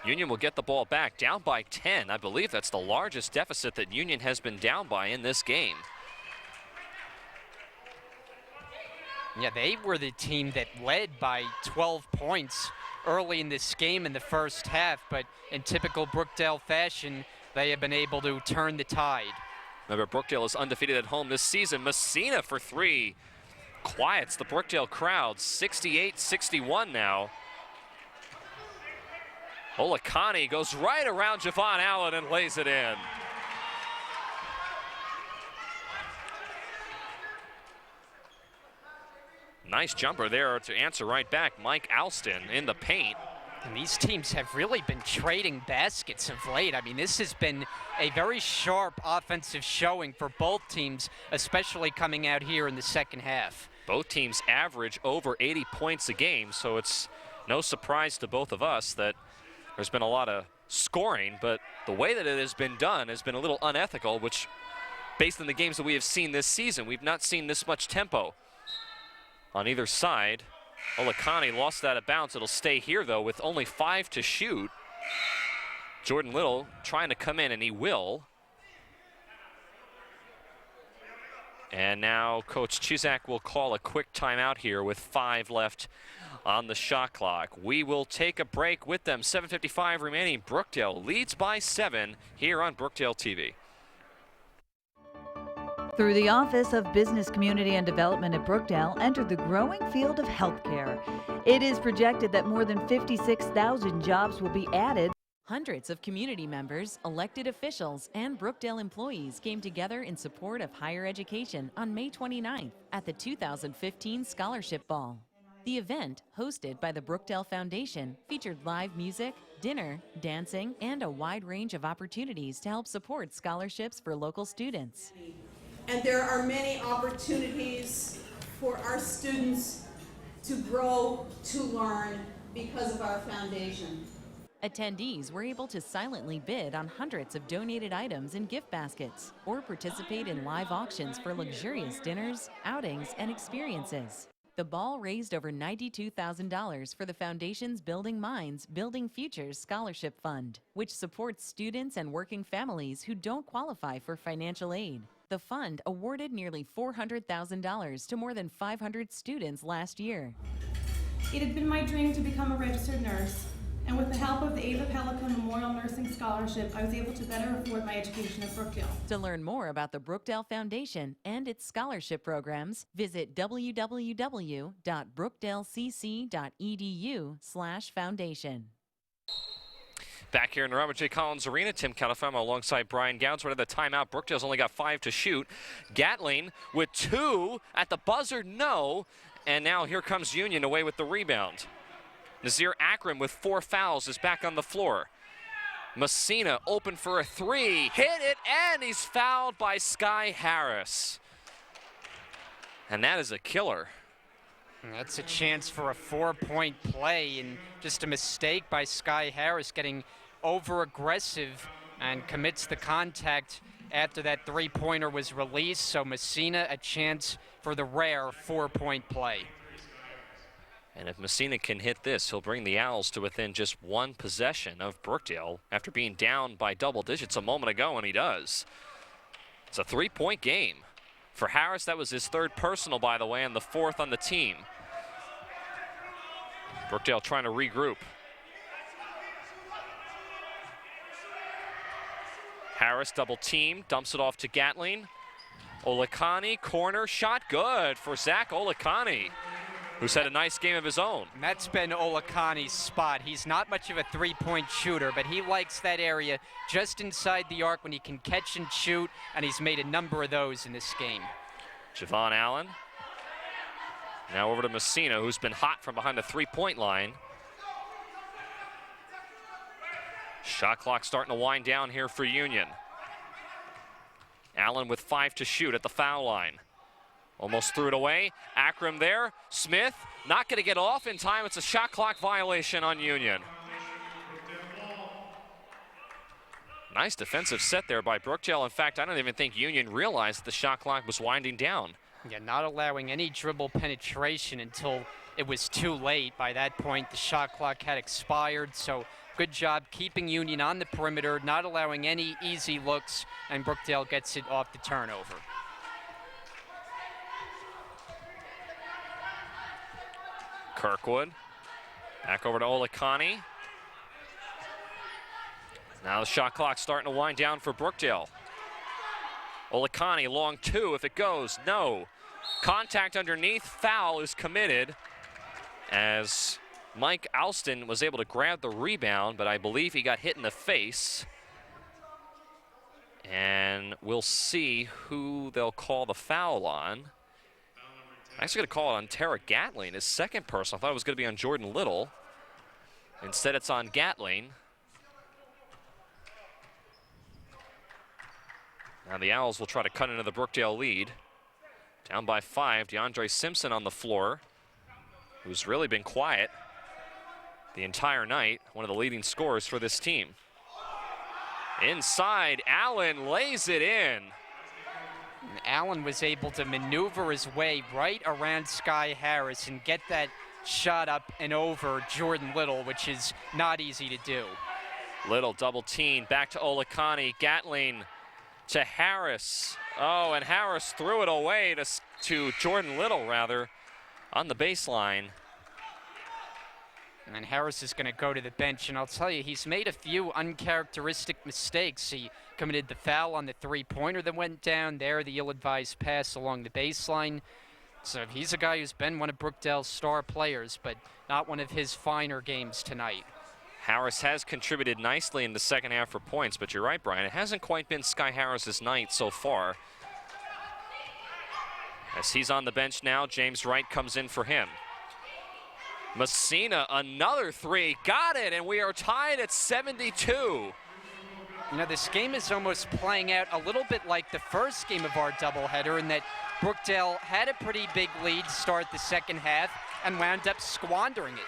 Union will get the ball back, down by 10. I believe that's the largest deficit that Union has been down by in this game. Yeah, they were the team that led by 12 points early in this game in the first half, but in typical Brookdale fashion, they have been able to turn the tide. Remember, Brookdale is undefeated at home this season. Messina for three. Quiets the Brookdale crowd, 68-61 now. Olikani goes right around Javon Allen and lays it in. Nice jumper there to answer right back. Mike Alston in the paint. And these teams have really been trading baskets of late. I mean, this has been a very sharp offensive showing for both teams, especially coming out here in the second half. Both teams average over 80 points a game, so it's no surprise to both of us that there's been a lot of scoring, but the way that it has been done has been a little unethical, which, based on the games that we have seen this season, we've not seen this much tempo on either side. Olikani lost that out of bounds. It'll stay here, though, with only 5 to shoot. Jordan Little trying to come in, and he will. And now Coach Chizak will call a quick timeout here with 5 left on the shot clock. We will take a break with them. 7:55 remaining. Brookdale leads by 7 here on Brookdale TV. Through the Office of Business, Community and Development at Brookdale entered the growing field of healthcare. It is projected that more than 56,000 jobs will be added. Hundreds of community members, elected officials, and Brookdale employees came together in support of higher education on May 29th at the 2015 Scholarship Ball. The event, hosted by the Brookdale Foundation, featured live music, dinner, dancing, and a wide range of opportunities to help support scholarships for local students. And there are many opportunities for our students to grow, to learn because of our foundation. Attendees were able to silently bid on hundreds of donated items in gift baskets or participate in live auctions for luxurious dinners, outings, and experiences. The ball raised over $92,000 for the Foundation's Building Minds, Building Futures Scholarship Fund, which supports students and working families who don't qualify for financial aid. The fund awarded nearly $400,000 to more than 500 students last year. It had been my dream to become a registered nurse, and with the help of the Ava Pelican Memorial Nursing Scholarship, I was able to better afford my education at Brookdale. To learn more about the Brookdale Foundation and its scholarship programs, visit www.brookdalecc.edu/foundation. Back here in the Robert J. Collins Arena, Tim Califano alongside Brian Gowns. We're at the timeout. Brookdale's only got 5 to shoot. Gatling with 2 at the buzzer, no. And now here comes Union away with the rebound. Nazir Akram with 4 fouls is back on the floor. Messina open for a 3, hit it, and he's fouled by Sky Harris. And that is a killer. That's a chance for a 4-point play, and just a mistake by Sky Harris getting over-aggressive and commits the contact after that 3-pointer was released. So Messina, a chance for the rare 4-point play. And if Messina can hit this, he'll bring the Owls to within just 1 possession of Brookdale after being down by double digits a moment ago, and he does. It's a 3-point game. For Harris, that was his 3rd personal, by the way, and the 4th on the team. Brookdale trying to regroup. Harris double team, dumps it off to Gatling. Olakani, corner, shot good for Zach Olakani, who's had a nice game of his own. And that's been Olakani's spot. He's not much of a 3-point shooter, but he likes that area just inside the arc when he can catch and shoot, and he's made a number of those in this game. Javon Allen. Now over to Messina, who's been hot from behind the 3-point line. Shot clock starting to wind down here for Union. Allen with 5 to shoot at the foul line. Almost threw it away. Akram there. Smith not going to get off in time. It's a shot clock violation on Union. Nice defensive set there by Brookdale. In fact, I don't even think Union realized the shot clock was winding down. Yeah, not allowing any dribble penetration until it was too late. By that point, the shot clock had expired, so good job keeping Union on the perimeter, not allowing any easy looks, and Brookdale gets it off the turnover. Kirkwood, back over to Olakani. Now the shot clock starting to wind down for Brookdale. Olakani, long 2, if it goes, no. Contact underneath, foul is committed as Mike Alston was able to grab the rebound, but I believe he got hit in the face. And we'll see who they'll call the foul on. I'm actually going to call it on Tara Gatling, his 2nd personal. I thought it was going to be on Jordan Little. Instead, it's on Gatling. Now the Owls will try to cut into the Brookdale lead. Down by 5, DeAndre Simpson on the floor, who's really been quiet the entire night, one of the leading scorers for this team. Inside, Allen lays it in. And Allen was able to maneuver his way right around Sky Harris and get that shot up and over Jordan Little, which is not easy to do. Little double team, back to Olakani, Gatling to Harris. Oh, and Harris threw it away to Jordan Little, rather, on the baseline. And then Harris is going to go to the bench, and I'll tell you, he's made a few uncharacteristic mistakes. He committed the foul on the 3-pointer that went down there, the ill-advised pass along the baseline. So he's a guy who's been one of Brookdale's star players, but not one of his finer games tonight. Harris has contributed nicely in the second half for points, but you're right, Brian, it hasn't quite been Sky Harris's night so far. As he's on the bench now, James Wright comes in for him. Messina, another 3, got it, and we are tied at 72. You know, this game is almost playing out a little bit like the first game of our doubleheader in that Brookdale had a pretty big lead to start the second half and wound up squandering it.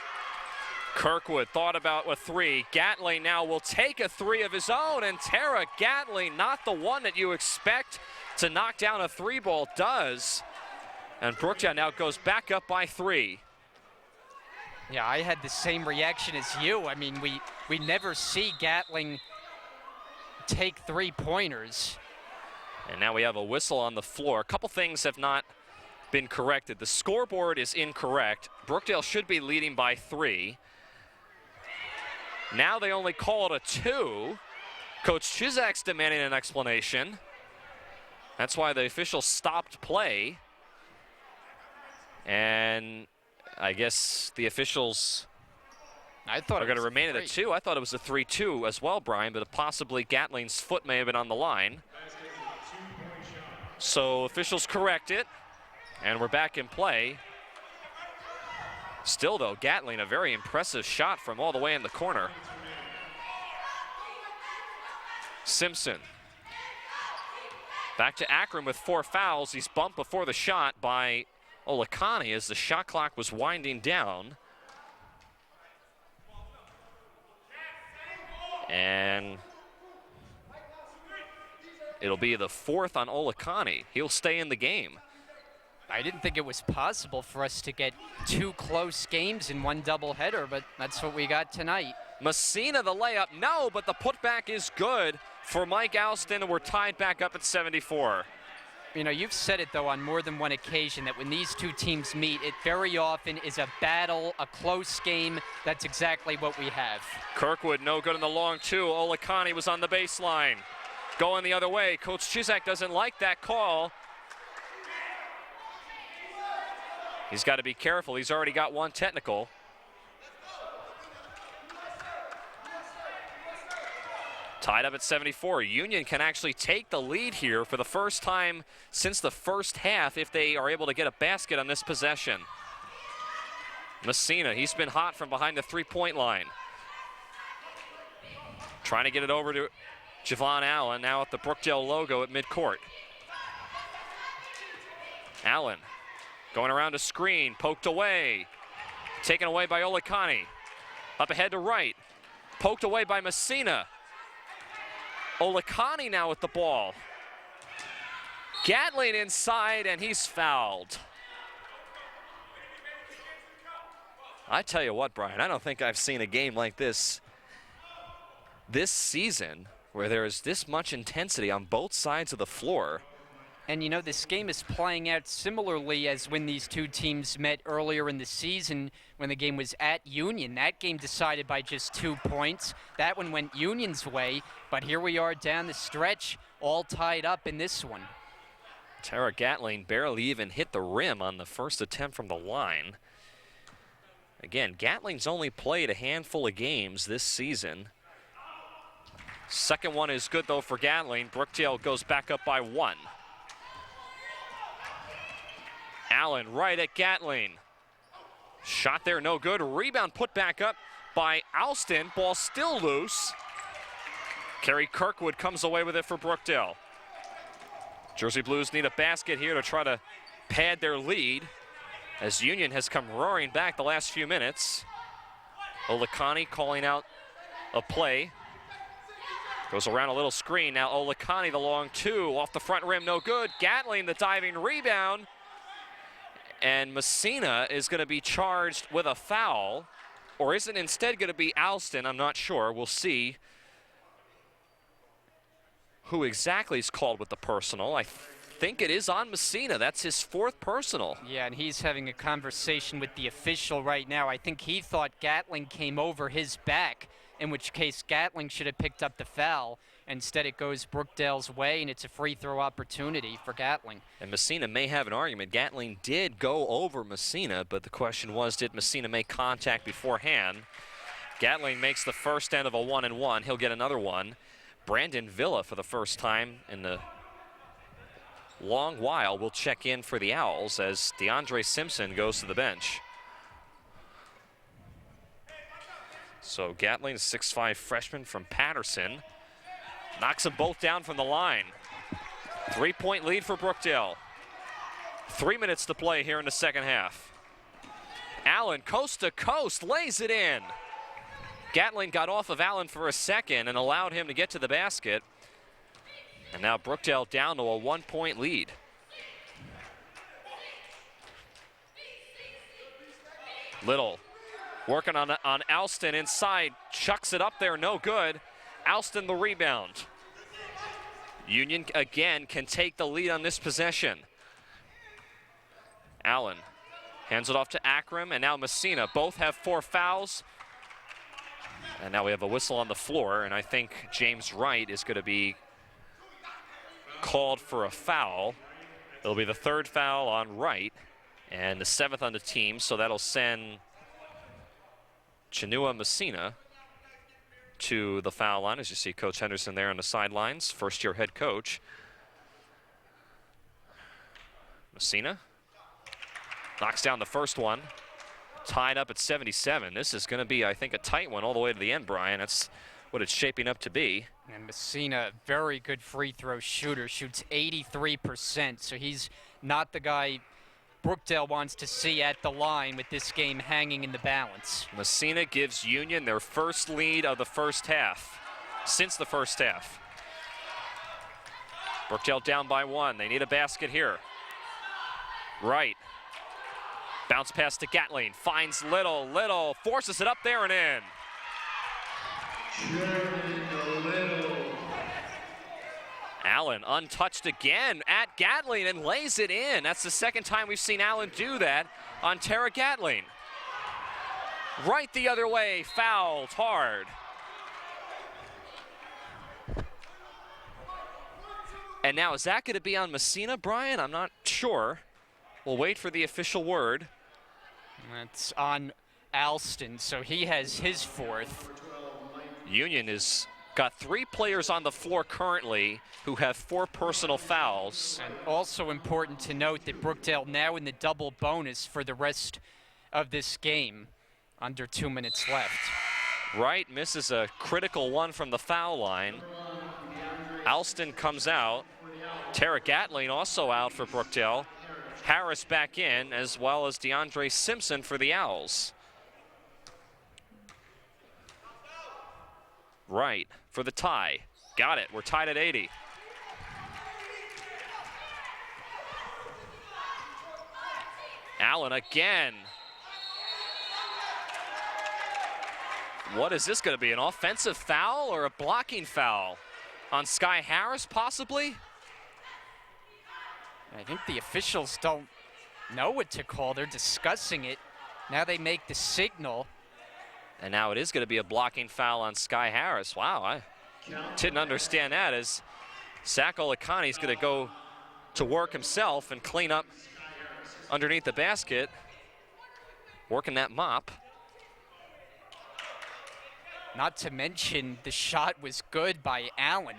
Kirkwood thought about a 3. Gatling now will take a 3 of his own, and Tara Gatling, not the one that you expect to knock down a 3-ball, does. And Brookdale now goes back up by 3. Yeah, I had the same reaction as you. I mean, we never see Gatling take 3-pointers. And now we have a whistle on the floor. A couple things have not been corrected. The scoreboard is incorrect. Brookdale should be leading by 3. Now they only call it a 2. Coach Chizak's demanding an explanation. That's why the officials stopped play. And I guess the officials are going to remain at a 2. I thought it was a 3-2 as well, Brian, but possibly Gatling's foot may have been on the line. So officials correct it, and we're back in play. Still, though, Gatling, a very impressive shot from all the way in the corner. Simpson. Back to Akron with 4 fouls. He's bumped before the shot by Olakani as the shot clock was winding down. And it'll be the 4th on Olakani. He'll stay in the game. I didn't think it was possible for us to get 2 close games in one doubleheader, but that's what we got tonight. Messina, the layup, no, but the putback is good for Mike Alston, and we're tied back up at 74. You know, you've said it, though, on more than one occasion that when these two teams meet, it very often is a battle, a close game. That's exactly what we have. Kirkwood, no good in the long 2. Olakani was on the baseline. Going the other way. Coach Chizak doesn't like that call. He's got to be careful. He's already got 1 technical. Tied up at 74. Union can actually take the lead here for the first time since the first half if they are able to get a basket on this possession. Messina, he's been hot from behind the 3-point line. Trying to get it over to Javon Allen, now at the Brookdale logo at midcourt. Allen going around a screen, poked away. Taken away by Olakani. Up ahead to right. Poked away by Messina. Olakani now with the ball. Gatling inside, and he's fouled. I tell you what, Brian, I don't think I've seen a game like this season where there is this much intensity on both sides of the floor. And you know, this game is playing out similarly as when these two teams met earlier in the season when the game was at Union. That game decided by just 2 points. That one went Union's way, but here we are down the stretch, all tied up in this one. Tara Gatling barely even hit the rim on the first attempt from the line. Again, Gatling's only played a handful of games this season. Second one is good, though, for Gatling. Brookdale goes back up by 1. Allen right at Gatling. Shot there, no good. Rebound put back up by Alston. Ball still loose. Kerry Kirkwood comes away with it for Brookdale. Jersey Blues need a basket here to try to pad their lead as Union has come roaring back the last few minutes. Olakani calling out a play. Goes around a little screen. Now Olakani, the long 2, off the front rim, no good. Gatling, the diving rebound. And Messina is going to be charged with a foul, or is it instead going to be Alston? I'm not sure. We'll see who exactly is called with the personal. I think it is on Messina. That's his 4th personal. Yeah, and he's having a conversation with the official right now. I think he thought Gatling came over his back, in which case Gatling should have picked up the foul. Instead, it goes Brookdale's way, and it's a free throw opportunity for Gatling. And Messina may have an argument. Gatling did go over Messina, but the question was, did Messina make contact beforehand? Gatling makes the first end of a 1-and-1. He'll get another one. Brandon Villa, for the first time in the long while, will check in for the Owls as DeAndre Simpson goes to the bench. So Gatling, a 6'5" freshman from Patterson, knocks them both down from the line. 3-point lead for Brookdale. 3 minutes to play here in the second half. Allen, coast to coast, lays it in. Gatling got off of Allen for a second and allowed him to get to the basket. And now Brookdale down to a 1-point lead. Little working on Alston inside, chucks it up there, no good. Alston the rebound. Union again can take the lead on this possession. Allen hands it off to Akram, and now Messina. Both have 4 fouls. And now we have a whistle on the floor, and I think James Wright is going to be called for a foul. It'll be the 3rd foul on Wright and the 7th on the team, so that'll send Chinua Messina to the foul line. As you see Coach Henderson there on the sidelines, first-year head coach. Messina knocks down the first one, tied up at 77. This is going to be, I think, a tight one all the way to the end, Brian. That's what it's shaping up to be. And Messina, very good free throw shooter, shoots 83%, so he's not the guy Brookdale wants to see at the line with this game hanging in the balance. Messina gives Union their first lead of the first half, since the first half. Brookdale down by 1. They need a basket here. Wright. Bounce pass to Gatling. Finds Little. Little forces it up there and in. Allen untouched again at Gatling and lays it in. That's the second time we've seen Allen do that on Tara Gatling. Right the other way, fouled hard. And now is that going to be on Messina, Brian? I'm not sure. We'll wait for the official word. That's on Alston, so he has his 4th. Union has got 3 players on the floor currently who have 4 personal fouls. And also important to note that Brookdale now in the double bonus for the rest of this game, under 2 minutes left. Wright misses a critical one from the foul line. Alston comes out. Tara Gatling also out for Brookdale. Harris back in, as well as DeAndre Simpson for the Owls. Wright for the tie. Got it. We're tied at 80. Allen again. What is this going to be? An offensive foul or a blocking foul on Sky Harris, possibly? I think the officials don't know what to call. They're discussing it. Now they make the signal. And now it is going to be a blocking foul on Sky Harris. Wow, I didn't understand that, as Zach Olakani is going to go to work himself and clean up underneath the basket, working that mop. Not to mention the shot was good by Allen.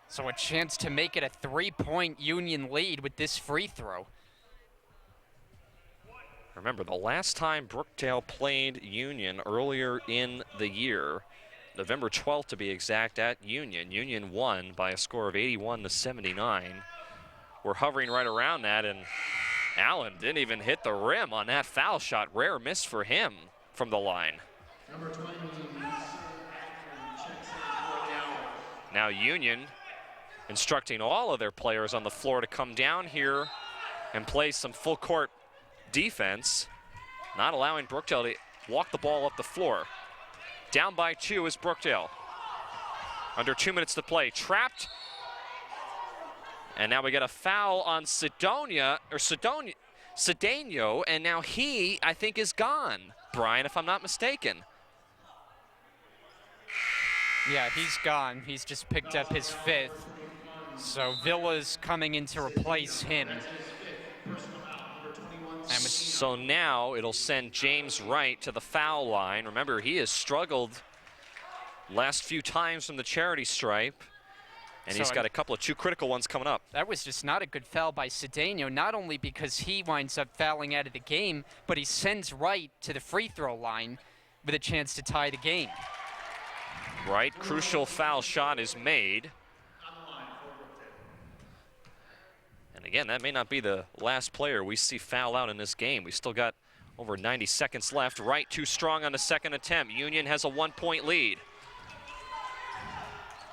So a chance to make it a 3-point Union lead with this free throw. Remember, the last time Brookdale played Union earlier in the year, November 12th to be exact, at Union. Union won by a score of 81-79. We're hovering right around that, and Allen didn't even hit the rim on that foul shot. Rare miss for him from the line. Number 20. Now Union instructing all of their players on the floor to come down here and play some full court defense, not allowing Brookdale to walk the ball up the floor. Down by 2 is Brookdale. Under 2 minutes to play. Trapped. And now we get a foul on Cedeno, and now he, I think, is gone, Brian, if I'm not mistaken. Yeah, he's gone. He's just picked up his 5th. So Villa's coming in to replace him. So now it'll send James Wright to the foul line. Remember, he has struggled last few times from the charity stripe, and he's got a couple of 2 critical ones coming up. That was just not a good foul by Cedeno, not only because he winds up fouling out of the game, but he sends Wright to the free throw line with a chance to tie the game. Wright, crucial foul shot is made. And again, that may not be the last player we see foul out in this game. We still got over 90 seconds left. Wright too strong on the second attempt. Union has a 1-point lead.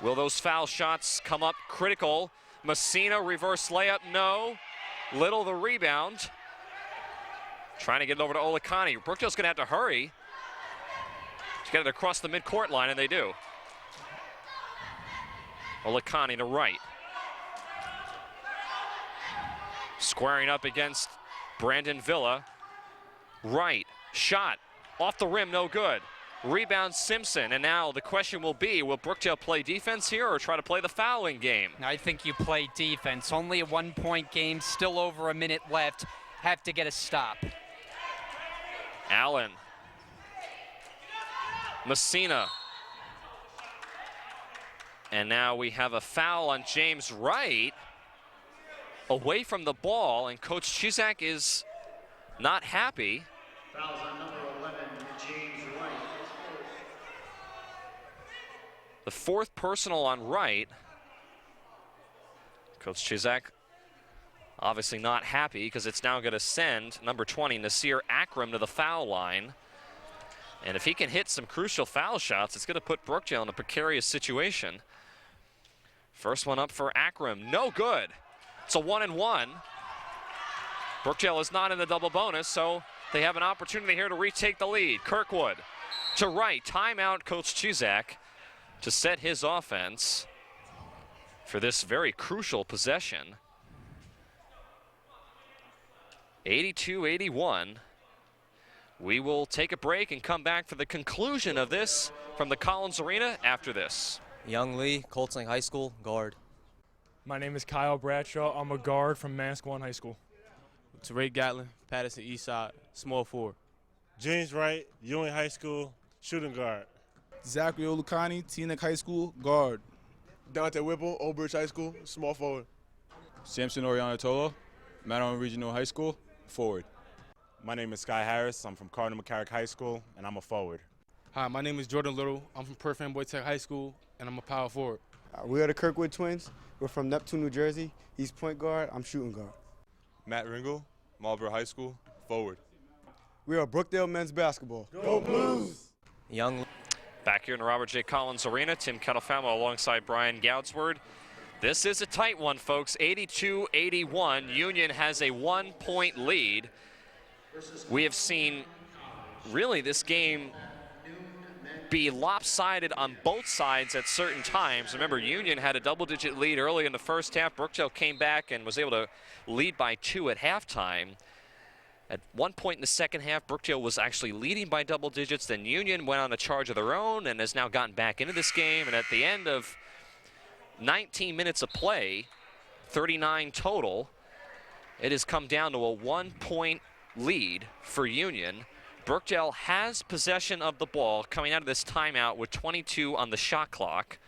Will those foul shots come up critical? Messina, reverse layup, no. Little the rebound. Trying to get it over to Olakani. Brookdale's gonna have to hurry to get it across the midcourt line, and they do. Olakani to Wright. Squaring up against Brandon Villa, right, shot, off the rim, no good. Rebound Simpson, and now the question will be, will Brookdale play defense here or try to play the fouling game? I think you play defense. Only a 1-point game, still over a minute left. Have to get a stop. Allen. Messina. And now we have a foul on James Wright. Away from the ball, and Coach Chizak is not happy. Fouls on number 11, James Wright. The fourth personal on Wright. Coach Chizak obviously not happy because it's now going to send number 20, Nasir Akram, to the foul line. And if he can hit some crucial foul shots, it's going to put Brookdale in a precarious situation. First one up for Akram, no good. It's a 1-and-1. Brookdale is not in the double bonus, so they have an opportunity here to retake the lead. Kirkwood to Wright, timeout Coach Chizak to set his offense for this very crucial possession. 82-81. We will take a break and come back for the conclusion of this from the Collins Arena after this. Young Lee, Colts Lake High School, guard. My name is Kyle Bradshaw. I'm a guard from Massaquan High School. Teray Gatlin, Patterson Eastside, small forward. James Wright, Ewing High School, shooting guard. Zachary Olukani, Teaneck High School, guard. Dante Whipple, Old Bridge High School, small forward. Samson Oriana Tolo, Madison Regional High School, forward. My name is Sky Harris. I'm from Cardinal McCarrick High School, and I'm a forward. Hi, my name is Jordan Little. I'm from Perth Amboy Tech High School, and I'm a power forward. We are the Kirkwood twins. We're from Neptune, New Jersey. He's point guard. I'm shooting guard. Matt Ringel, Marlboro High School, forward. We are Brookdale men's basketball. Go Blues! Young. Back here in the Robert J. Collins Arena, Tim Kettlefamo alongside Brian Goudsword. This is a tight one, folks. 82-81. Union has a 1-point lead. We have seen really this game be lopsided on both sides at certain times. Remember, Union had a double-digit lead early in the first half. Brookdale came back and was able to lead by 2 at halftime. At one point in the second half, Brookdale was actually leading by double digits. Then Union went on a charge of their own and has now gotten back into this game. And at the end of 19 minutes of play, 39 total, it has come down to a 1-point lead for Union. Brookdale has possession of the ball coming out of this timeout with 22 on the shot clock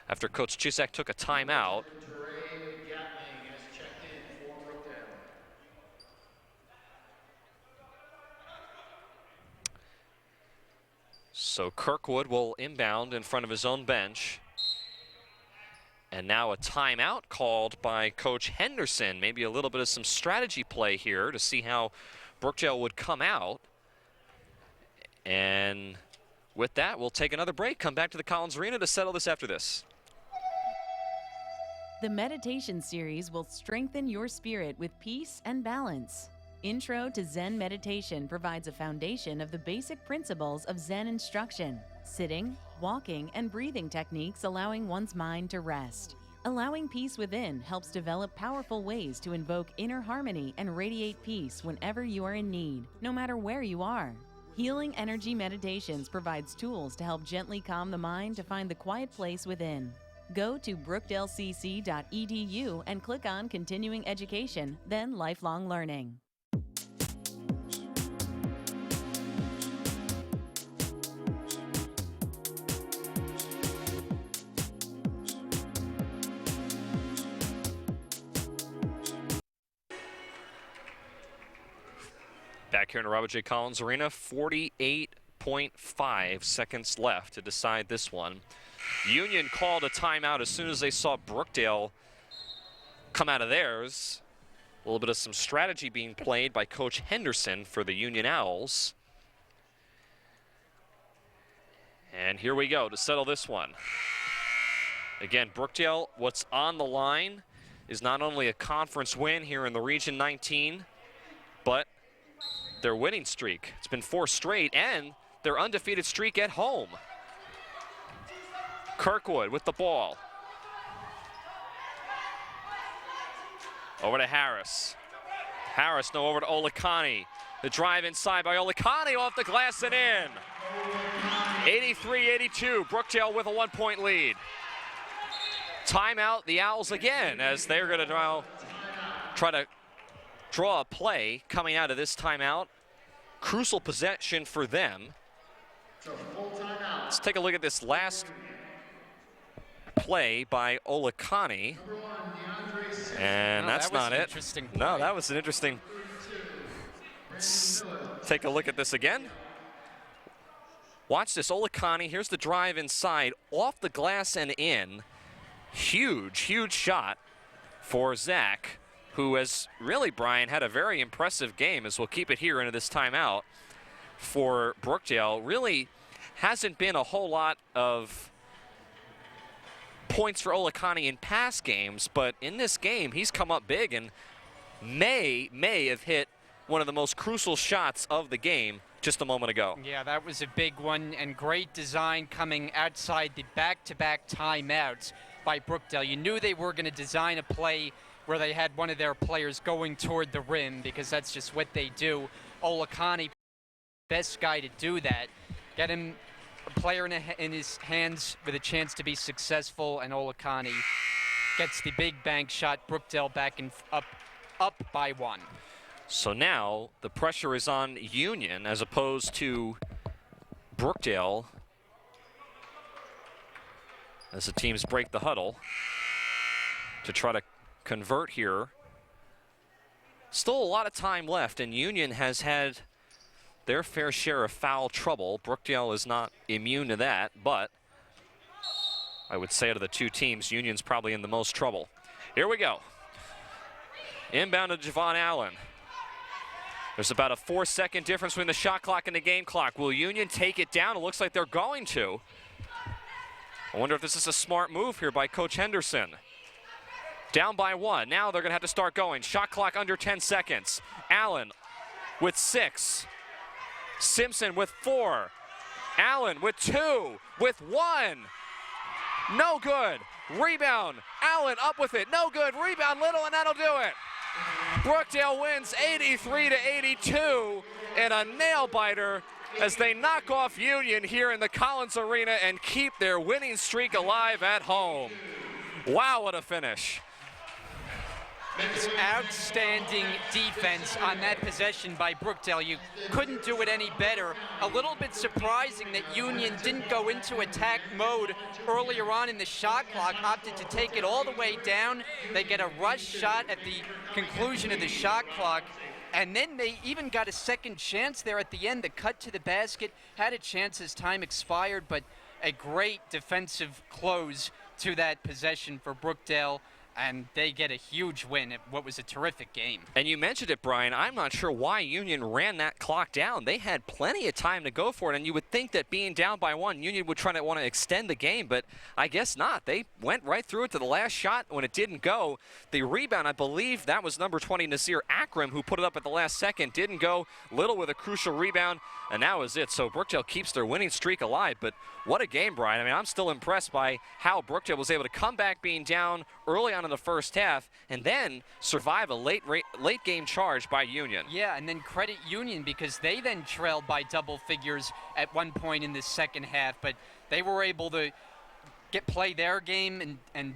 after Coach Chizak took a timeout. So Kirkwood will inbound in front of his own bench. And now a timeout called by Coach Henderson. Maybe a little bit of some strategy play here to see how Brookdale would come out. And with that, we'll take another break, come back to the Collins Arena to settle this after this. The meditation series will strengthen your spirit with peace and balance. Intro to Zen Meditation provides a foundation of the basic principles of Zen instruction, sitting, walking, and breathing techniques allowing one's mind to rest. Allowing peace within helps develop powerful ways to invoke inner harmony and radiate peace whenever you are in need, no matter where you are. Healing Energy Meditations provides tools to help gently calm the mind to find the quiet place within. Go to brookdalecc.edu and click on Continuing Education, then Lifelong Learning. Back here in the Robert J. Collins Arena, 48.5 seconds left to decide this one. Union called a timeout as soon as they saw Brookdale come out of theirs. A little bit of some strategy being played by Coach Henderson for the Union Owls. And here we go to settle this one. Again, Brookdale, what's on the line is not only a conference win here in the Region 19, but their winning streak. It's been 4 straight, and their undefeated streak at home. Kirkwood with the ball. Over to Harris. Harris now over to Olakani. The drive inside by Olakani off the glass and in. 83-82, Brookdale with a 1-point lead. Timeout, the Owls again, as they're going to try to draw a play coming out of this timeout. Crucial possession for them. Let's take a look at this last play by Olakani. And that's not it. No, that was an interesting. Let's take a look at this again. Watch this, Olakani. Here's the drive inside, off the glass and in. Huge, huge shot for Zach, who has really, Brian, had a very impressive game, as we'll keep it here into this timeout for Brookdale. Really hasn't been a whole lot of points for Olakani in past games, but in this game, he's come up big and may have hit one of the most crucial shots of the game just a moment ago. Yeah, that was a big one, and great design coming outside the back-to-back timeouts by Brookdale. You knew they were going to design a play where they had one of their players going toward the rim, because that's just what they do. Olakani, best guy to do that. Get him a player in his hands with a chance to be successful, and Olakani gets the big bank shot. Brookdale back and up by 1. So now the pressure is on Union as opposed to Brookdale, as the teams break the huddle to try to convert here. Still a lot of time left, and Union has had their fair share of foul trouble. Brookdale is not immune to that, but I would say out of the two teams, Union's probably in the most trouble. Here we go. Inbound to Javon Allen. There's about a 4-second difference between the shot clock and the game clock. Will Union take it down? It looks like they're going to. I wonder if this is a smart move here by Coach Henderson. Down by 1. Now they're going to have to start going. Shot clock under 10 seconds. Allen with 6. Simpson with 4. Allen with 2. With 1. No good. Rebound. Allen up with it. No good. Rebound Little, and that'll do it. Brookdale wins 83-82 in a nail-biter as they knock off Union here in the Collins Arena and keep their winning streak alive at home. Wow, what a finish. Outstanding defense on that possession by Brookdale. You couldn't do it any better. A little bit surprising that Union didn't go into attack mode earlier on in the shot clock, opted to take it all the way down. They get a rush shot at the conclusion of the shot clock, and then they even got a second chance there at the end. The cut to the basket, had a chance as time expired, but a great defensive close to that possession for Brookdale, and they get a huge win at what was a terrific game. And you mentioned it, Brian. I'm not sure why Union ran that clock down. They had plenty of time to go for it, and you would think that being down by 1, Union would try to want to extend the game, but I guess not. They went right through it to the last shot. When it didn't go, the rebound, I believe that was number 20, Nasir Akram, who put it up at the last second. Didn't go. Little with a crucial rebound, and that was it. So Brookdale keeps their winning streak alive, but what a game, Brian. I mean, I'm still impressed by how Brookdale was able to come back being down early on in the first half and then survive a late game charge by Union. Yeah, and then credit Union because they then trailed by double figures at one point in the second half, but they were able to play their game and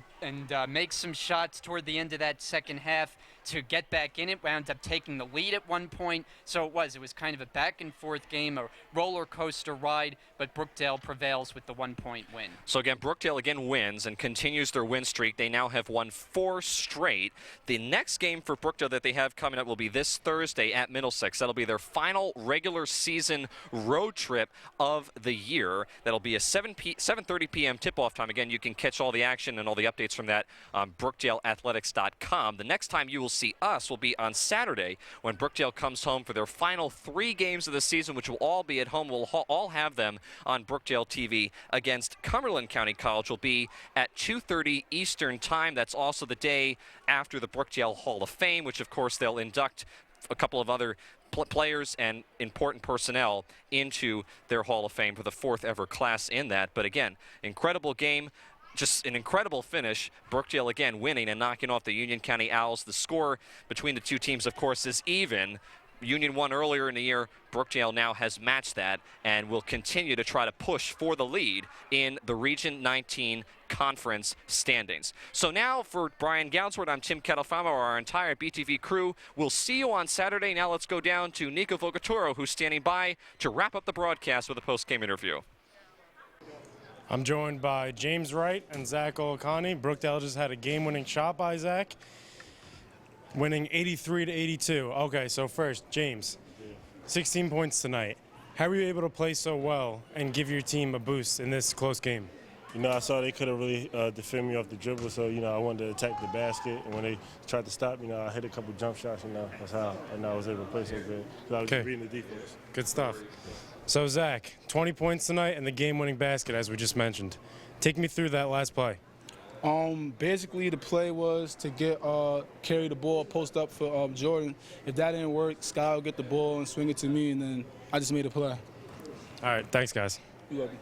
make some shots toward the end of that second half to get back in it. Wound up taking the lead at one point, so it was kind of a back and forth game, a roller coaster ride, but Brookdale prevails with the 1-point win. So again, Brookdale again wins and continues their win streak. They now have won 4 straight. The next game for Brookdale that they have coming up will be this Thursday at Middlesex. That'll be their final regular season road trip of the year. That'll be a 7:30 p.m. tip-off time. Again, you can catch all the action and all the updates from that on BrookdaleAthletics.com. The next time you will see us will be on Saturday when Brookdale comes home for their final 3 games of the season, which will all be at home. We'll all have them on Brookdale TV against Cumberland County College. Will be at 2:30 Eastern Time. That's also the day after the Brookdale Hall of Fame, which of course they'll induct a couple of other players and important personnel into their Hall of Fame for the 4th ever class in that. But again, incredible game. just an incredible finish. Brookdale again winning and knocking off the Union County Owls. The score between the two teams, of course, is even. Union won earlier in the year. Brookdale now has matched that and will continue to try to push for the lead in the Region 19 conference standings. So now for Brian Gounsworth, I'm Tim Catalfamo, our entire BTV crew. We'll see you on Saturday. Now let's go down to Nico Vocaturo, who's standing by to wrap up the broadcast with a post-game interview. I'm joined by James Wright and Zach Olakani. Brookdale just had a game-winning shot by Zach, winning 83-82. Okay, so first, James, 16 points tonight. How were you able to play so well and give your team a boost in this close game? You know, I saw they couldn't really defend me off the dribble, so, you know, I wanted to attack the basket. And when they tried to stop, you know, I hit a couple jump shots, you know. That's how I was able to play so good. So I was just reading the defense. Good stuff. So, Zach, 20 points tonight and the game-winning basket, as we just mentioned. Take me through that last play. Basically, the play was to get carry the ball, post up for Jordan. If that didn't work, Sky would get the ball and swing it to me, and then I just made a play. All right, thanks, guys. You're welcome.